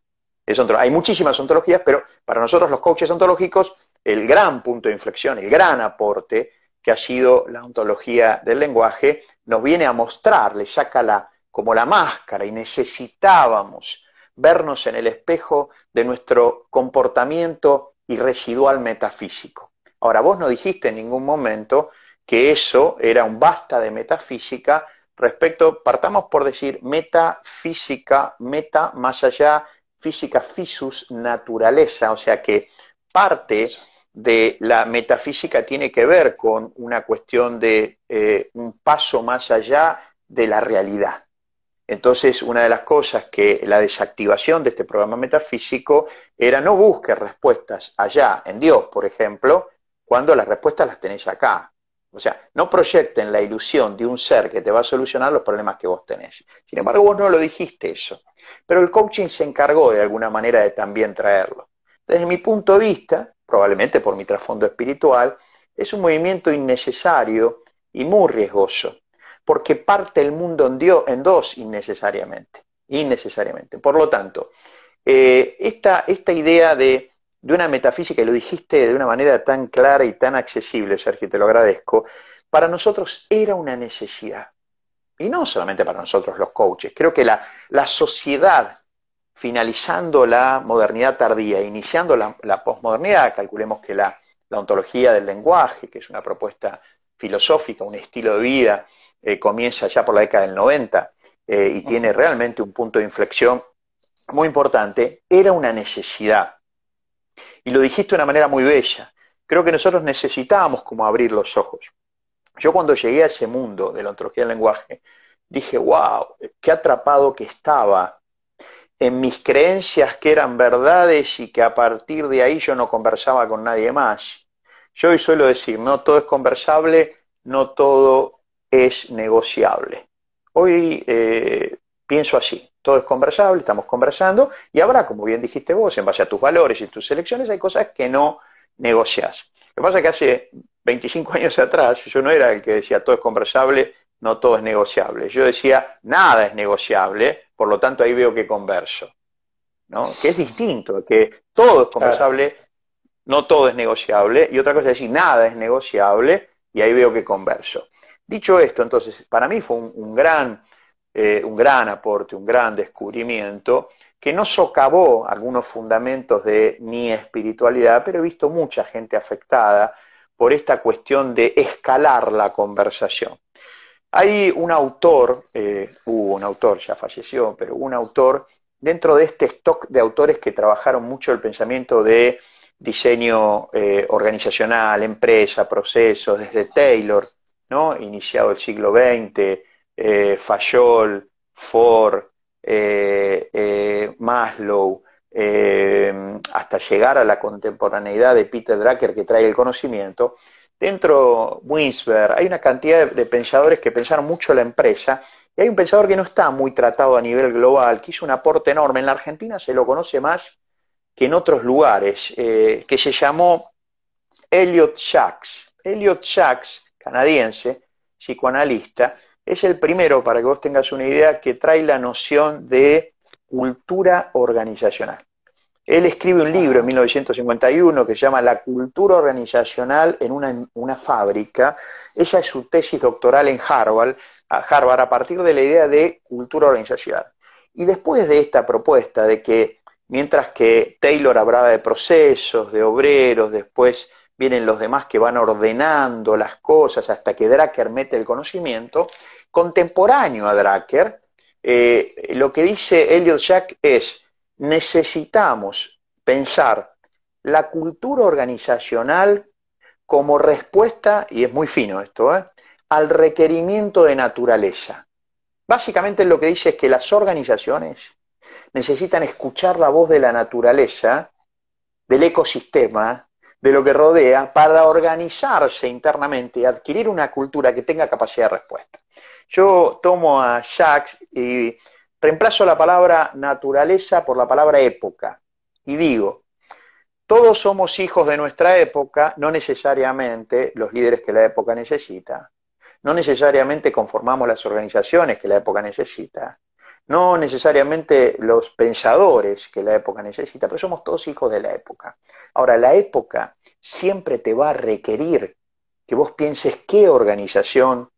Hay muchísimas ontologías, pero para nosotros los coaches ontológicos, el gran punto de inflexión, el gran aporte que ha sido la ontología del lenguaje, nos viene a mostrar, le saca como la máscara, y necesitábamos vernos en el espejo de nuestro comportamiento irresidual metafísico. Ahora, vos no dijiste en ningún momento que eso era un basta de metafísica respecto, partamos por decir metafísica, meta más allá, física, physis, naturaleza, o sea que parte de la metafísica tiene que ver con una cuestión de un paso más allá de la realidad. Entonces, una de las cosas que la desactivación de este programa metafísico era no busques respuestas allá, en Dios, por ejemplo, cuando las respuestas las tenés acá. O sea, no proyecten la ilusión de un ser que te va a solucionar los problemas que vos tenés. Sin embargo, vos no lo dijiste eso. Pero el coaching se encargó de alguna manera de también traerlo. Desde mi punto de vista, probablemente por mi trasfondo espiritual, es un movimiento innecesario y muy riesgoso porque parte el mundo en dos innecesariamente. Innecesariamente. Por lo tanto, esta idea de una metafísica, y lo dijiste de una manera tan clara y tan accesible, Sergio, te lo agradezco, para nosotros era una necesidad. Y no solamente para nosotros los coaches, creo que la sociedad, finalizando la modernidad tardía, iniciando la posmodernidad, calculemos que la ontología del lenguaje, que es una propuesta filosófica, un estilo de vida, comienza ya por la década del 90 y tiene realmente un punto de inflexión muy importante, era una necesidad. Y lo dijiste de una manera muy bella. Creo que nosotros necesitábamos como abrir los ojos. Yo cuando llegué a ese mundo de la ontología del lenguaje, dije, wow, qué atrapado que estaba en mis creencias que eran verdades y que a partir de ahí yo no conversaba con nadie más. Yo hoy suelo decir, no todo es conversable, no todo es negociable. Hoy pienso así, todo es conversable, estamos conversando y habrá, como bien dijiste vos, en base a tus valores y tus elecciones, hay cosas que no negociás. Lo que pasa es que hace 25 años atrás yo no era el que decía todo es conversable, no todo es negociable. Yo decía nada es negociable, por lo tanto ahí veo que converso, ¿no? Que es distinto, que todo es Claro. conversable, no todo es negociable, y otra cosa es decir nada es negociable, y ahí veo que converso. Dicho esto, entonces, para mí fue un gran aporte, un gran descubrimiento, que no socavó algunos fundamentos de mi espiritualidad, pero he visto mucha gente afectada por esta cuestión de escalar la conversación. Hay un autor, hubo un autor, ya falleció, pero un autor dentro de este stock de autores que trabajaron mucho el pensamiento de diseño organizacional, empresa, procesos, desde Taylor, ¿no? Iniciado el siglo XX, Fayol, Ford, Maslow, hasta llegar a la contemporaneidad de Peter Drucker que trae el conocimiento, dentro Winsberg, hay una cantidad de pensadores que pensaron mucho la empresa, y hay un pensador que no está muy tratado a nivel global, que hizo un aporte enorme. En la Argentina se lo conoce más que en otros lugares, que se llamó Elliot Sachs. Elliot Sachs, canadiense, psicoanalista, es el primero, para que vos tengas una idea, que trae la noción de cultura organizacional. Él escribe un libro en 1951 que se llama La cultura organizacional en una fábrica. Esa es su tesis doctoral en Harvard, a partir de la idea de cultura organizacional. Y después de esta propuesta de que, mientras que Taylor hablaba de procesos, de obreros, después vienen los demás que van ordenando las cosas hasta que Drucker mete el conocimiento, contemporáneo a Drucker, lo que dice Elliot Sachs es: necesitamos pensar la cultura organizacional como respuesta, y es muy fino esto, al requerimiento de naturaleza. Básicamente lo que dice es que las organizaciones necesitan escuchar la voz de la naturaleza, del ecosistema, de lo que rodea, para organizarse internamente y adquirir una cultura que tenga capacidad de respuesta. Yo tomo a Sachs y reemplazo la palabra naturaleza por la palabra época. Y digo, todos somos hijos de nuestra época, no necesariamente los líderes que la época necesita, no necesariamente conformamos las organizaciones que la época necesita, no necesariamente los pensadores que la época necesita, pero somos todos hijos de la época. Ahora, la época siempre te va a requerir que vos pienses qué organización,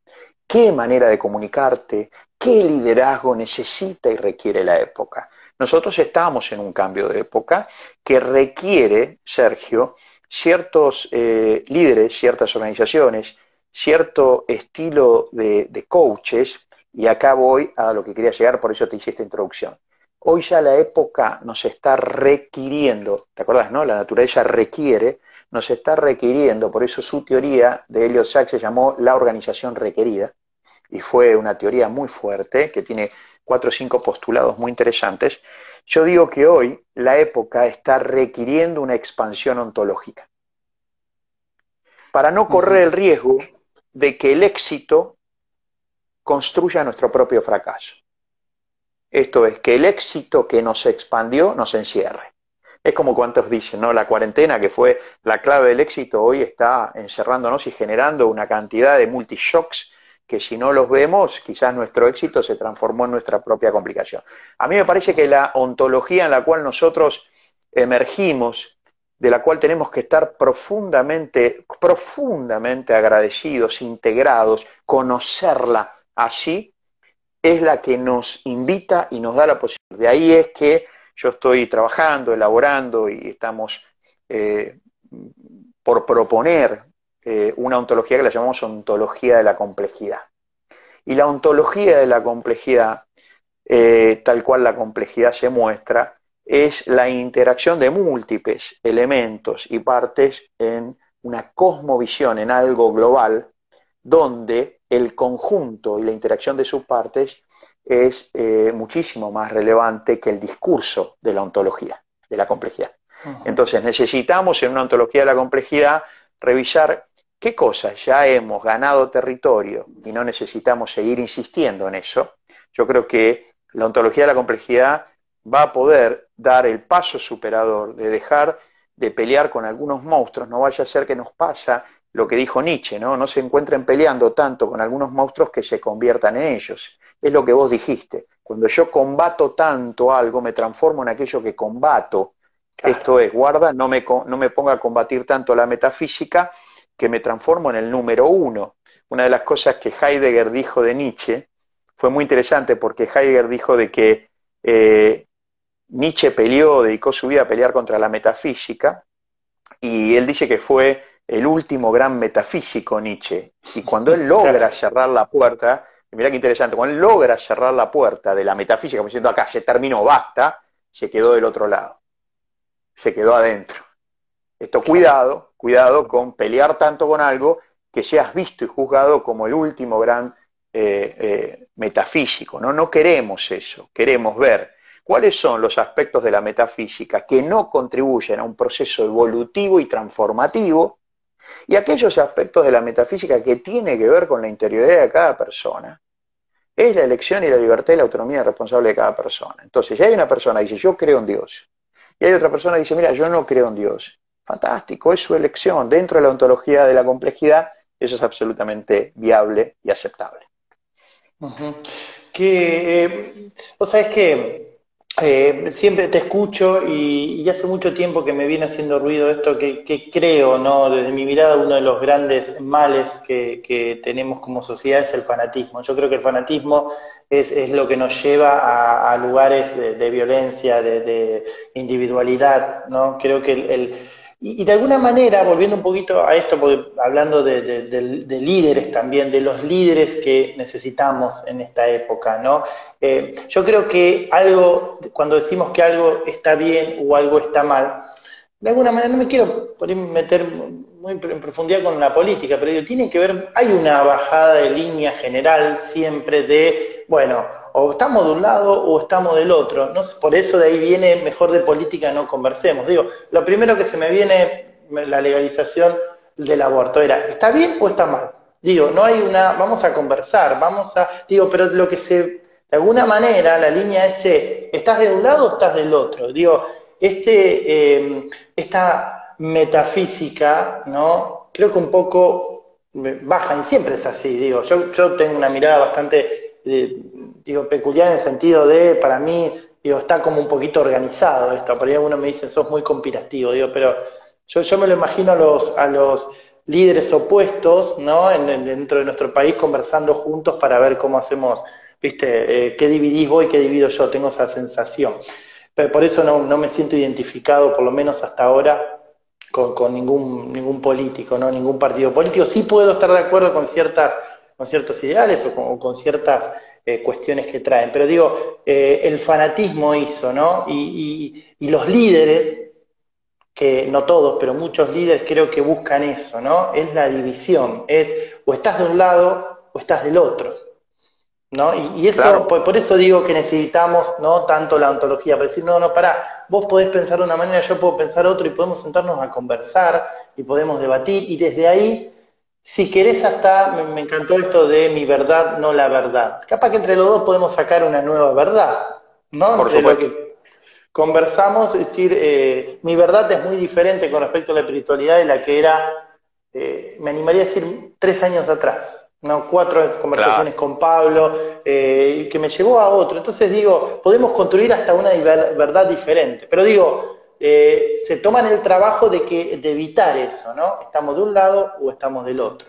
qué manera de comunicarte, qué liderazgo necesita y requiere la época. Nosotros estamos en un cambio de época que requiere, Sergio, ciertos líderes, ciertas organizaciones, cierto estilo de coaches, y acá voy a lo que quería llegar, por eso te hice esta introducción. Hoy ya la época nos está requiriendo, ¿te acuerdas, no? La naturaleza requiere, nos está requiriendo, por eso su teoría de Elliot Sachs se llamó la organización requerida, y fue una teoría muy fuerte, que tiene 4 o 5 postulados muy interesantes. Yo digo que hoy la época está requiriendo una expansión ontológica, para no correr el riesgo de que el éxito construya nuestro propio fracaso. Esto es, que el éxito que nos expandió nos encierre. Es como cuantos dicen, ¿no? La cuarentena, que fue la clave del éxito, hoy está encerrándonos y generando una cantidad de multishocks que, si no los vemos, quizás nuestro éxito se transformó en nuestra propia complicación. A mí me parece que la ontología en la cual nosotros emergimos, de la cual tenemos que estar profundamente agradecidos, integrados, conocerla así, es la que nos invita y nos da la posibilidad. De ahí es que yo estoy trabajando, elaborando, y estamos por proponer una ontología que la llamamos ontología de la complejidad. Y la ontología de la complejidad, tal cual la complejidad se muestra, es la interacción de múltiples elementos y partes en una cosmovisión, en algo global, donde el conjunto y la interacción de sus partes es muchísimo más relevante que el discurso de la ontología, de la complejidad. Entonces necesitamos, en una ontología de la complejidad, revisar qué cosas ya hemos ganado territorio y no necesitamos seguir insistiendo en eso. Yo creo que la ontología de la complejidad va a poder dar el paso superador de dejar de pelear con algunos monstruos. No vaya a ser que nos pasa lo que dijo Nietzsche, ¿no? No se encuentren peleando tanto con algunos monstruos que se conviertan en ellos. Es lo que vos dijiste. Cuando yo combato tanto algo, me transformo en aquello que combato. Claro. Esto es, guarda, no me ponga a combatir tanto la metafísica, que me transformo en el número 1. Una de las cosas que Heidegger dijo de Nietzsche fue muy interesante, porque Heidegger dijo de que Nietzsche dedicó su vida a pelear contra la metafísica, y él dice que fue el último gran metafísico, Nietzsche. Y cuando él logra cerrar la puerta, mirá qué interesante, cuando él logra cerrar la puerta de la metafísica, como diciendo acá se terminó, basta, se quedó del otro lado, se quedó adentro. Esto, cuidado con pelear tanto con algo que seas visto y juzgado como el último gran metafísico, ¿no? No queremos eso, queremos ver cuáles son los aspectos de la metafísica que no contribuyen a un proceso evolutivo y transformativo, Y aquellos aspectos de la metafísica que tiene que ver con la interioridad de cada persona, es la elección y la libertad y la autonomía responsable de cada persona. Entonces, si hay una persona que dice, yo creo en Dios, y hay otra persona que dice, mira, yo no creo en Dios, fantástico, es su elección. Dentro de la ontología de la complejidad, eso es absolutamente viable y aceptable. Ujú. Vos sabés que siempre te escucho y hace mucho tiempo que me viene haciendo ruido esto que creo, ¿no? Desde mi mirada, uno de los grandes males que tenemos como sociedad es el fanatismo. Yo creo que el fanatismo es lo que nos lleva a lugares de violencia, de individualidad, ¿no? Creo que y de alguna manera, volviendo un poquito a esto, porque hablando de líderes también, de los líderes que necesitamos en esta época, ¿no? Yo creo que algo, cuando decimos que algo está bien o algo está mal, de alguna manera, no me quiero por ahí meter muy en profundidad con la política, pero digo, tiene que ver, hay una bajada de línea general siempre de, bueno, o estamos de un lado o estamos del otro. No sé, por eso de ahí viene mejor de política no conversemos. Digo, lo primero que se me viene, la legalización del aborto, era, ¿está bien o está mal? Digo, no hay una, vamos a conversar, digo, pero lo que de alguna manera la línea es, che, ¿estás de un lado o estás del otro? Digo, esta metafísica, ¿no? Creo que un poco baja, y siempre es así, digo, yo tengo una mirada bastante, digo, peculiar en el sentido de, para mí, digo, está como un poquito organizado esto, por ahí algunos me dicen, sos muy conspirativo, digo, pero yo me lo imagino a los líderes opuestos, ¿no? Dentro de nuestro país conversando juntos para ver cómo hacemos, ¿viste? ¿Qué dividís vos y qué divido yo? Tengo esa sensación. Pero por eso no me siento identificado, por lo menos hasta ahora, con ningún político, ¿no? Ningún partido político. Sí puedo estar de acuerdo con ciertos ideales o con ciertas cuestiones que traen. Pero digo, el fanatismo hizo, ¿no? Y los líderes, que no todos, pero muchos líderes creo que buscan eso, ¿no? Es la división, es o estás de un lado o estás del otro. ¿No? Y eso, Claro, por eso digo que necesitamos no tanto la ontología, para decir, no, pará, vos podés pensar de una manera, yo puedo pensar otra y podemos sentarnos a conversar y podemos debatir y desde ahí, si querés hasta, me encantó esto de mi verdad, no la verdad. Capaz que entre los dos podemos sacar una nueva verdad, ¿no? por Entre lo supuesto. que conversamos, es decir, mi verdad es muy diferente con respecto a la espiritualidad de la que era, me animaría a decir, 3 años atrás, ¿no? 4 Claro. conversaciones con Pablo, que me llevó a otro. Entonces digo, podemos construir hasta una verdad diferente. Pero digo, se toman el trabajo de evitar eso, ¿no? ¿Estamos de un lado o estamos del otro?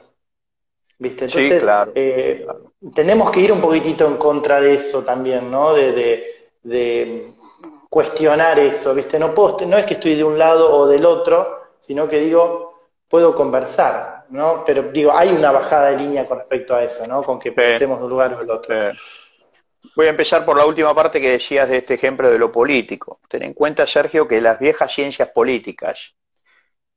¿Viste? Sí, Entonces, claro, claro. tenemos que ir un poquitito en contra de eso también, ¿no? De cuestionar eso, ¿viste? No es que estoy de un lado o del otro, sino que digo, puedo conversar, ¿no? Pero digo, hay una bajada de línea con respecto a eso, ¿no? Con que Sí, pensemos de un lugar o del sí. otro. Voy a empezar por la última parte que decías de este ejemplo de lo político. Ten en cuenta, Sergio, que las viejas ciencias políticas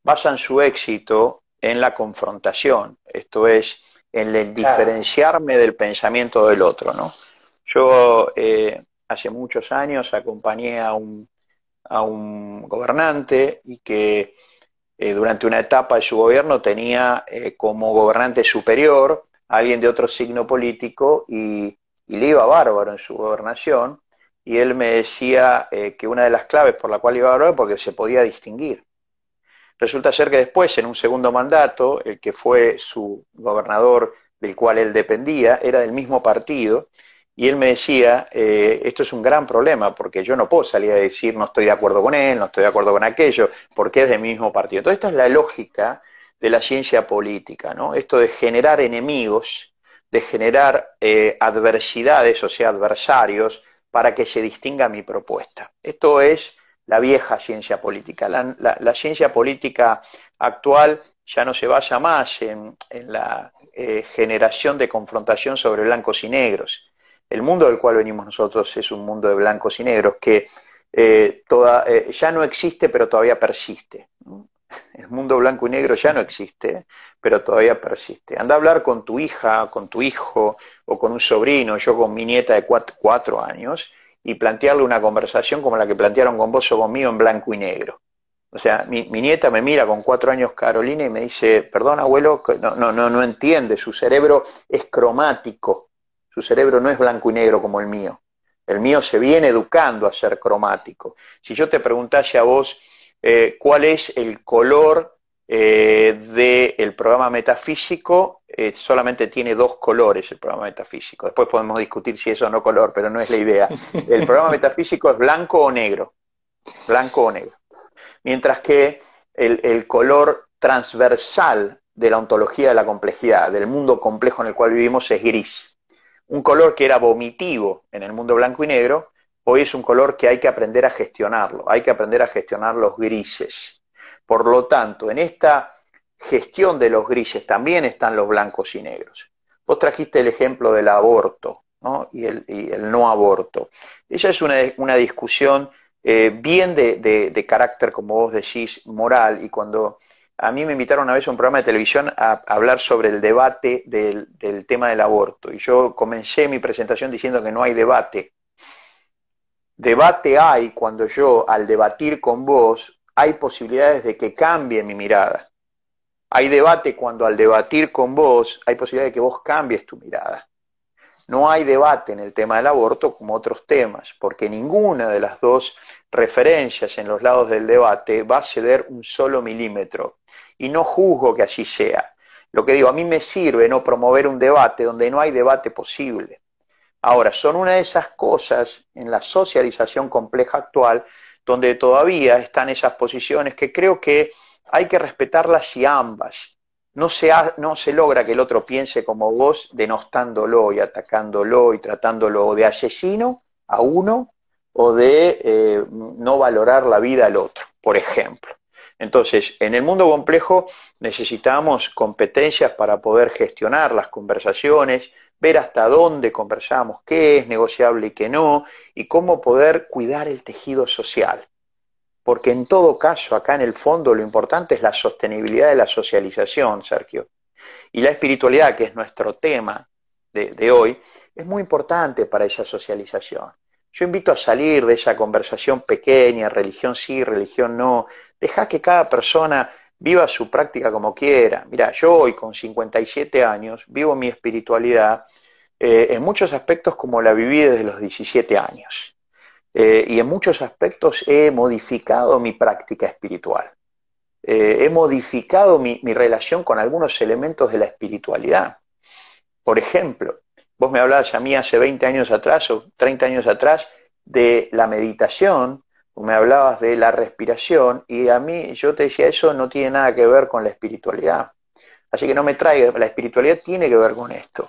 basan su éxito en la confrontación, esto es, en el Claro. diferenciarme del pensamiento del otro, ¿no? Yo hace muchos años acompañé a un gobernante y que durante una etapa de su gobierno tenía como gobernante superior a alguien de otro signo político y le iba bárbaro en su gobernación, y él me decía que una de las claves por la cual iba bárbaro es porque se podía distinguir. Resulta ser que después, en un segundo mandato, el que fue su gobernador del cual él dependía era del mismo partido, y él me decía, esto es un gran problema, porque yo no puedo salir a decir no estoy de acuerdo con él, no estoy de acuerdo con aquello, porque es del mismo partido. Entonces esta es la lógica de la ciencia política, ¿no? Esto de generar enemigos, de generar adversidades, o sea, adversarios, para que se distinga mi propuesta. Esto es la vieja ciencia política. La ciencia política actual ya no se basa más en la generación de confrontación sobre blancos y negros. El mundo del cual venimos nosotros es un mundo de blancos y negros que ya no existe, pero todavía persiste. El mundo blanco y negro ya no existe, pero todavía persiste. Anda a hablar con tu hija, con tu hijo o con un sobrino, yo con mi nieta de 4 años, y plantearle una conversación como la que plantearon con vos o conmigo en blanco y negro. O sea, mi nieta me mira con 4 años, Carolina, y me dice, perdón, abuelo, no entiende, su cerebro es cromático, su cerebro no es blanco y negro como el mío. El mío se viene educando a ser cromático. Si yo te preguntase a vos cuál es el color del programa metafísico, solamente tiene 2 colores el programa metafísico. Después podemos discutir si eso o no color, pero no es la idea. El programa metafísico es blanco o negro, blanco o negro. Mientras que el color transversal de la ontología de la complejidad, del mundo complejo en el cual vivimos, es gris. Un color que era vomitivo en el mundo blanco y negro, hoy es un color que hay que aprender a gestionarlo, hay que aprender a gestionar los grises. Por lo tanto, en esta gestión de los grises también están los blancos y negros. Vos trajiste el ejemplo del aborto, ¿no? y el no aborto. Esa es una discusión bien de carácter, como vos decís, moral, y cuando a mí me invitaron una vez a un programa de televisión a hablar sobre el debate del tema del aborto, y yo comencé mi presentación diciendo que no hay debate. Debate hay cuando yo, al debatir con vos, hay posibilidades de que cambie mi mirada. Hay debate cuando al debatir con vos hay posibilidad de que vos cambies tu mirada. No hay debate en el tema del aborto como otros temas, porque ninguna de las dos referencias en los lados del debate va a ceder un solo milímetro. Y no juzgo que así sea. Lo que digo, a mí me sirve no promover un debate donde no hay debate posible. Ahora, son una de esas cosas en la socialización compleja actual donde todavía están esas posiciones que creo que hay que respetarlas y ambas. No se logra que el otro piense como vos, denostándolo y atacándolo y tratándolo de asesino a uno o de no valorar la vida al otro, por ejemplo. Entonces, en el mundo complejo necesitamos competencias para poder gestionar las conversaciones, ver hasta dónde conversamos, qué es negociable y qué no, y cómo poder cuidar el tejido social. Porque en todo caso, acá en el fondo, lo importante es la sostenibilidad de la socialización, Sergio. Y la espiritualidad, que es nuestro tema de hoy, es muy importante para esa socialización. Yo invito a salir de esa conversación pequeña, religión sí, religión no. Deja que cada persona viva su práctica como quiera. Mira, yo hoy con 57 años vivo mi espiritualidad en muchos aspectos como la viví desde los 17 años. Y en muchos aspectos he modificado mi práctica espiritual. He modificado mi relación con algunos elementos de la espiritualidad. Por ejemplo, vos me hablabas a mí hace 20 años atrás o 30 años atrás de la meditación, me hablabas de la respiración, y a mí yo te decía, eso no tiene nada que ver con la espiritualidad. Así que no me traiga, la espiritualidad tiene que ver con esto.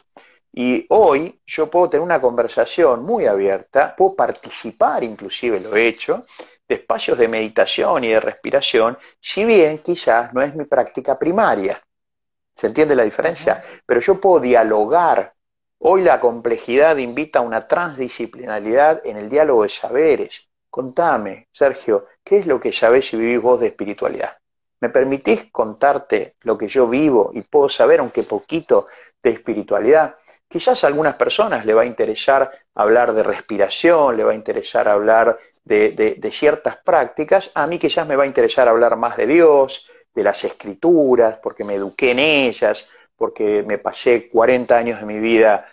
Y hoy yo puedo tener una conversación muy abierta, puedo participar, inclusive lo he hecho, de espacios de meditación y de respiración, si bien quizás no es mi práctica primaria. ¿Se entiende la diferencia? Pero yo puedo dialogar. Hoy la complejidad invita a una transdisciplinaridad en el diálogo de saberes. Contame, Sergio, ¿qué es lo que sabés y vivís vos de espiritualidad? ¿Me permitís contarte lo que yo vivo y puedo saber, aunque poquito, de espiritualidad? Quizás a algunas personas le va a interesar hablar de respiración, le va a interesar hablar de ciertas prácticas. A mí quizás me va a interesar hablar más de Dios, de las escrituras, porque me eduqué en ellas, porque me pasé 40 años de mi vida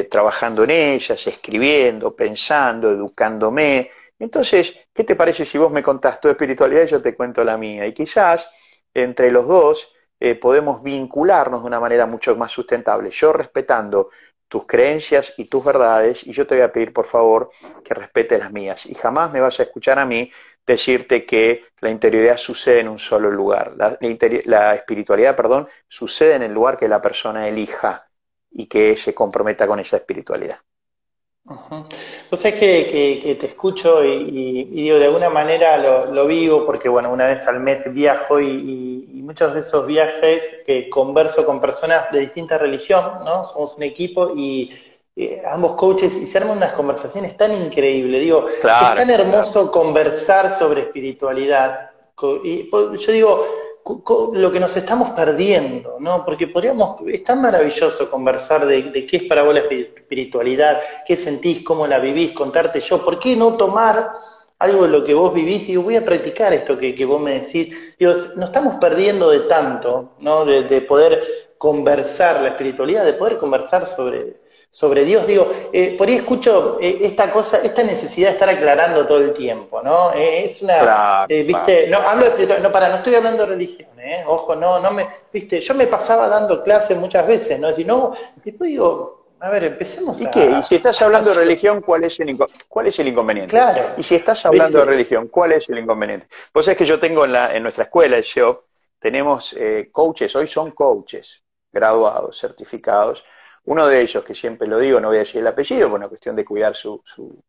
trabajando en ellas, escribiendo, pensando, educándome. Entonces, ¿qué te parece si vos me contás tu espiritualidad y yo te cuento la mía? Y quizás entre los dos podemos vincularnos de una manera mucho más sustentable. Yo respetando tus creencias y tus verdades, y yo te voy a pedir, por favor, que respetes las mías. Y jamás me vas a escuchar a mí decirte que la interioridad sucede en un solo lugar. La espiritualidad, perdón, sucede en el lugar que la persona elija y que se comprometa con esa espiritualidad. Ujú. Vos sabés que te escucho y digo, de alguna manera lo vivo porque, bueno, una vez al mes viajo y muchos de esos viajes que converso con personas de distinta religión, ¿no? Somos un equipo y ambos coaches y se arman unas conversaciones tan increíbles. Digo, es Claro, tan hermoso conversar sobre espiritualidad. Yo digo, lo que nos estamos perdiendo, ¿no? Porque es tan maravilloso conversar de qué es para vos la espiritualidad, qué sentís, cómo la vivís, contarte yo. ¿Por qué no tomar algo de lo que vos vivís y digo, voy a practicar esto que vos me decís. Digo, nos estamos perdiendo de tanto, ¿no? De poder conversar la espiritualidad, de poder conversar sobre Dios. Digo, por ahí escucho esta cosa, esta necesidad de estar aclarando todo el tiempo, ¿no? Es una, Claro, claro. viste, no hablo de espiritualidad, no estoy hablando de religión, ojo, no me, viste, yo me pasaba dando clases muchas veces, ¿no? Decir, no, después digo, a ver, empecemos ¿Y qué? Y si estás a hablando de religión, ¿cuál es el inconveniente? claro, Y si estás hablando de viste, religión, ¿cuál es el inconveniente? Pues es que yo tengo en nuestra escuela, el SEO, tenemos coaches, hoy son coaches, graduados, certificados. Uno de ellos, que siempre lo digo, no voy a decir el apellido, por una cuestión de cuidar su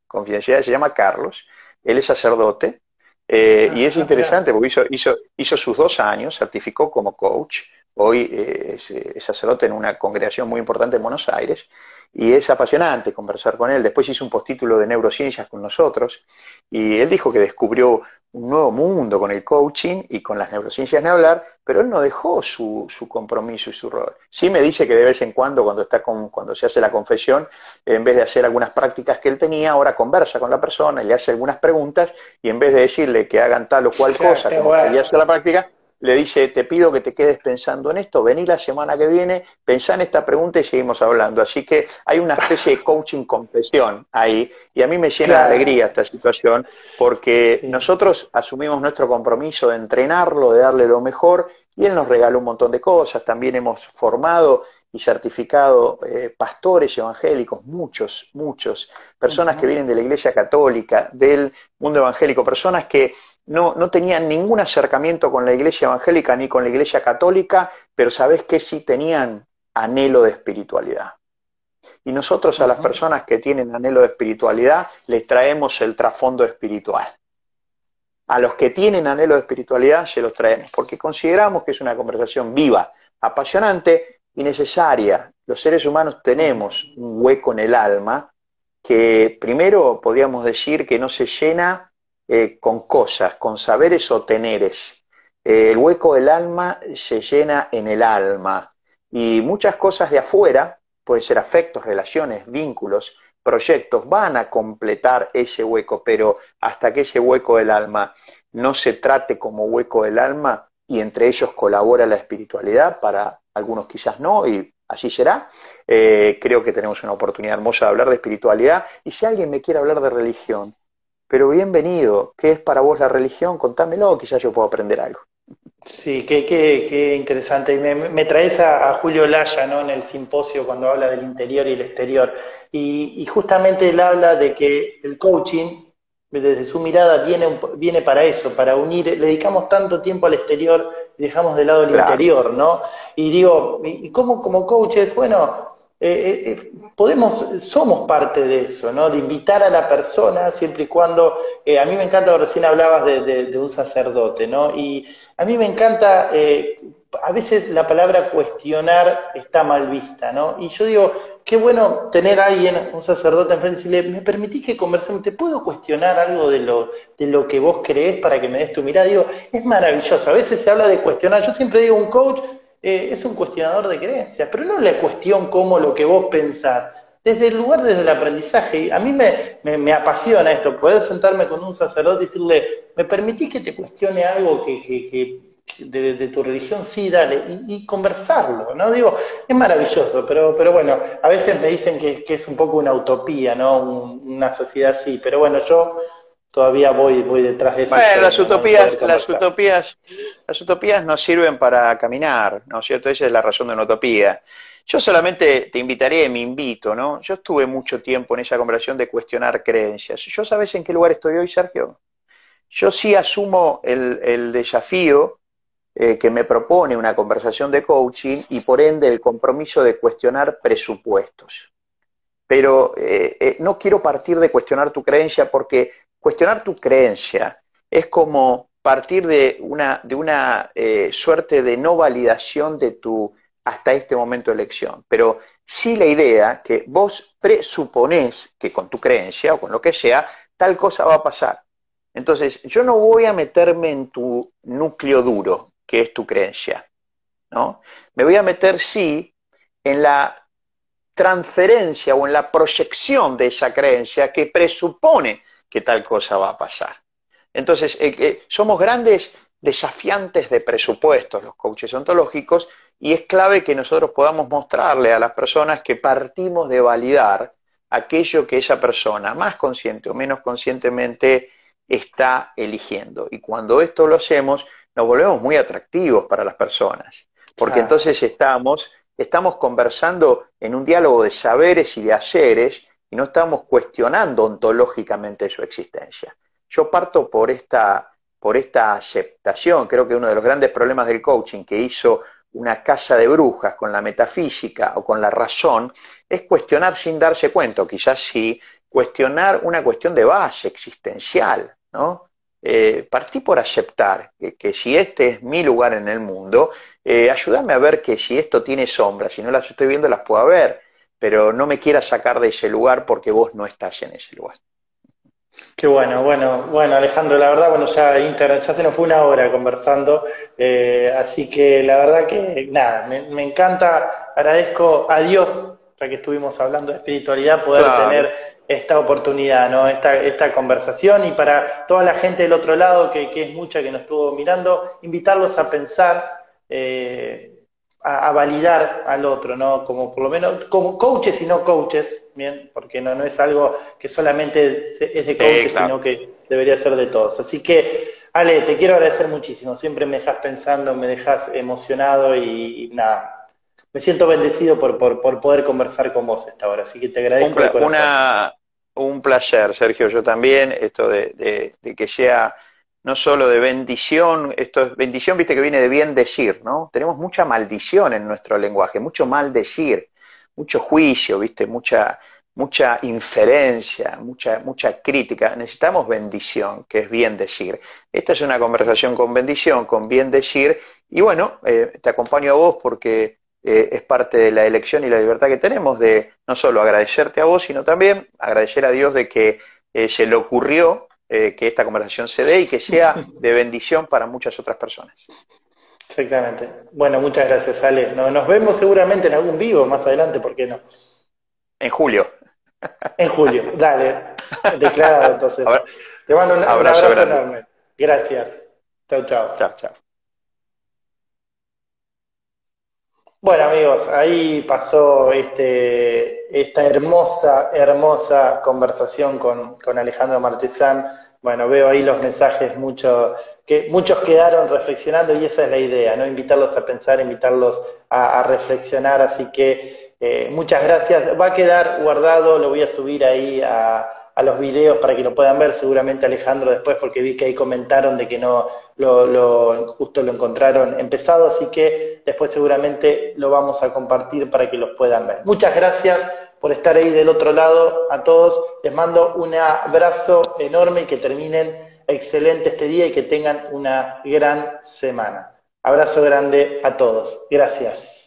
confidencialidad, se llama Carlos. Él es sacerdote, y es mirá, interesante porque hizo sus 2 años, certificó como coach. Hoy es sacerdote en una congregación muy importante en Buenos Aires y es apasionante conversar con él. Después hizo un postítulo de neurociencias con nosotros y él dijo que descubrió un nuevo mundo con el coaching y con las neurociencias de hablar, pero él no dejó su compromiso y su rol. Sí me dice que de vez en cuando, cuando se hace la confesión, en vez de hacer algunas prácticas que él tenía, ahora conversa con la persona y le hace algunas preguntas y en vez de decirle que hagan tal o cual cosa, qué como quería bueno. hacer la práctica, le dice, te pido que te quedes pensando en esto, vení la semana que viene, pensá en esta pregunta y seguimos hablando. Así que hay una especie de coaching confesión ahí, y a mí me llena de Claro, alegría esta situación, porque sí. nosotros asumimos nuestro compromiso de entrenarlo, de darle lo mejor, y él nos regaló un montón de cosas. También hemos formado y certificado pastores evangélicos, muchos, personas que Ujú. vienen de la Iglesia Católica, del mundo evangélico, personas que no tenían ningún acercamiento con la iglesia evangélica ni con la iglesia católica, pero sabés que sí tenían anhelo de espiritualidad. Y nosotros a las Ujú. personas que tienen anhelo de espiritualidad les traemos el trasfondo espiritual. A los que tienen anhelo de espiritualidad se los traemos, porque consideramos que es una conversación viva, apasionante y necesaria. Los seres humanos tenemos Ujú. un hueco en el alma que primero podríamos decir que no se llena con cosas, con saberes o teneres. El hueco del alma se llena en el alma y muchas cosas de afuera, pueden ser afectos, relaciones, vínculos, proyectos, van a completar ese hueco, pero hasta que ese hueco del alma no se trate como hueco del alma y entre ellos colabora la espiritualidad, para algunos quizás no, y así será. Creo que tenemos una oportunidad hermosa de hablar de espiritualidad, y si alguien me quiere hablar de religión, pero bienvenido. ¿Qué es para vos la religión? Contámelo, quizás yo puedo aprender algo. Sí, qué interesante. Y me traes a Julio Laya, ¿no? En el simposio cuando habla del interior y el exterior. Y justamente él habla de que el coaching, desde su mirada, viene para eso, para unir. Le dedicamos tanto tiempo al exterior y dejamos de lado el Claro. interior, ¿no? Y digo, ¿y cómo como coaches? Bueno, somos parte de eso, ¿no? De invitar a la persona siempre y cuando. A mí me encanta, recién hablabas de un sacerdote, ¿no? Y a mí me encanta, a veces la palabra cuestionar está mal vista, ¿no? Y yo digo, qué bueno tener a alguien, un sacerdote enfrente y decirle, ¿me permitís que conversemos? ¿Te puedo cuestionar algo de lo que vos creés para que me des tu mirada? Digo, es maravilloso. A veces se habla de cuestionar. Yo siempre digo, un coach es un cuestionador de creencias, pero no la cuestión como lo que vos pensás. Desde el lugar, desde el aprendizaje. A mí me apasiona esto, poder sentarme con un sacerdote y decirle, ¿me permitís que te cuestione algo de tu religión? Sí, dale, y conversarlo, ¿no? Digo, es maravilloso, pero bueno, a veces me dicen que es un poco una utopía, ¿no? Una sociedad así, pero bueno, yo todavía voy detrás de ese Bueno, sueño, ¿no? De poder conversar. las utopías nos sirven para caminar, ¿no es cierto? Esa es la razón de una utopía. Yo solamente te invitaría, me invito, ¿no? Yo estuve mucho tiempo en esa conversación de cuestionar creencias. ¿Yo sabes en qué lugar estoy hoy, Sergio? Yo sí asumo el desafío que me propone una conversación de coaching y por ende el compromiso de cuestionar presupuestos. Pero no quiero partir de cuestionar tu creencia, porque cuestionar tu creencia es como partir de una suerte de no validación de tu hasta este momento de elección. Pero sí la idea que vos presuponés que con tu creencia o con lo que sea, tal cosa va a pasar. Entonces, yo no voy a meterme en tu núcleo duro, que es tu creencia, ¿no? Me voy a meter, sí, en la transferencia o en la proyección de esa creencia que presupone que tal cosa va a pasar. Entonces, somos grandes desafiantes de presupuestos, los coaches ontológicos, y es clave que nosotros podamos mostrarle a las personas que partimos de validar aquello que esa persona, más consciente o menos conscientemente, está eligiendo. Y cuando esto lo hacemos, nos volvemos muy atractivos para las personas, porque entonces estamos conversando en un diálogo de saberes y de haceres, y no estamos cuestionando ontológicamente su existencia. Yo parto por esta aceptación. Creo que uno de los grandes problemas del coaching que hizo una casa de brujas con la metafísica o con la razón es cuestionar sin darse cuenta, o quizás sí, cuestionar una cuestión de base existencial, ¿no? Partí por aceptar que si este es mi lugar en el mundo, ayúdame a ver que si esto tiene sombras, si no las estoy viendo las puedo ver, pero no me quieras sacar de ese lugar porque vos no estás en ese lugar. Qué bueno, Alejandro, la verdad, bueno, ya se nos fue una hora conversando, así que la verdad que, nada, me encanta, agradezco a Dios, ya que estuvimos hablando de espiritualidad, poder Claro. tener esta oportunidad, ¿no? Esta conversación, y para toda la gente del otro lado, que es mucha que nos estuvo mirando, invitarlos a pensar, a validar al otro, ¿no? Como por lo menos, como coaches y no coaches, bien, porque no es algo que solamente es de coaches, Claro. sino que debería ser de todos. Así que, Ale, te quiero agradecer muchísimo. Siempre me dejas pensando, me dejas emocionado y nada. Me siento bendecido por poder conversar con vos esta hora. Así que te Un, agradezco de pla- corazón. una, un placer, Sergio, yo también, esto de que sea no solo de bendición, esto es bendición, viste que viene de bien decir, ¿no? Tenemos mucha maldición en nuestro lenguaje, mucho mal decir, mucho juicio, viste, mucha inferencia, mucha crítica. Necesitamos bendición, que es bien decir. Esta es una conversación con bendición, con bien decir, y bueno, te acompaño a vos porque es parte de la elección y la libertad que tenemos de no solo agradecerte a vos, sino también agradecer a Dios de que se le ocurrió que esta conversación se dé y que sea de bendición para muchas otras personas. Exactamente. Bueno, muchas gracias, Ale. Nos vemos seguramente en algún vivo más adelante, ¿por qué no? En julio. En julio, dale. Declarado entonces. Abra- Te mando un Abrazo abrazo grande. enorme. Gracias. Chau, chau. Chao, chao. Bueno, amigos, ahí pasó esta hermosa conversación con Alejandro Marchesán. Bueno, veo ahí los mensajes, que muchos quedaron reflexionando y esa es la idea, ¿no? Invitarlos a pensar, invitarlos a reflexionar. Así que muchas gracias. Va a quedar guardado, lo voy a subir ahí a los videos para que lo puedan ver, seguramente Alejandro después, porque vi que ahí comentaron de que no justo lo encontraron empezado, así que después seguramente lo vamos a compartir para que los puedan ver. Muchas gracias por estar ahí del otro lado a todos, les mando un abrazo enorme y que terminen excelente este día y que tengan una gran semana. Abrazo grande a todos. Gracias.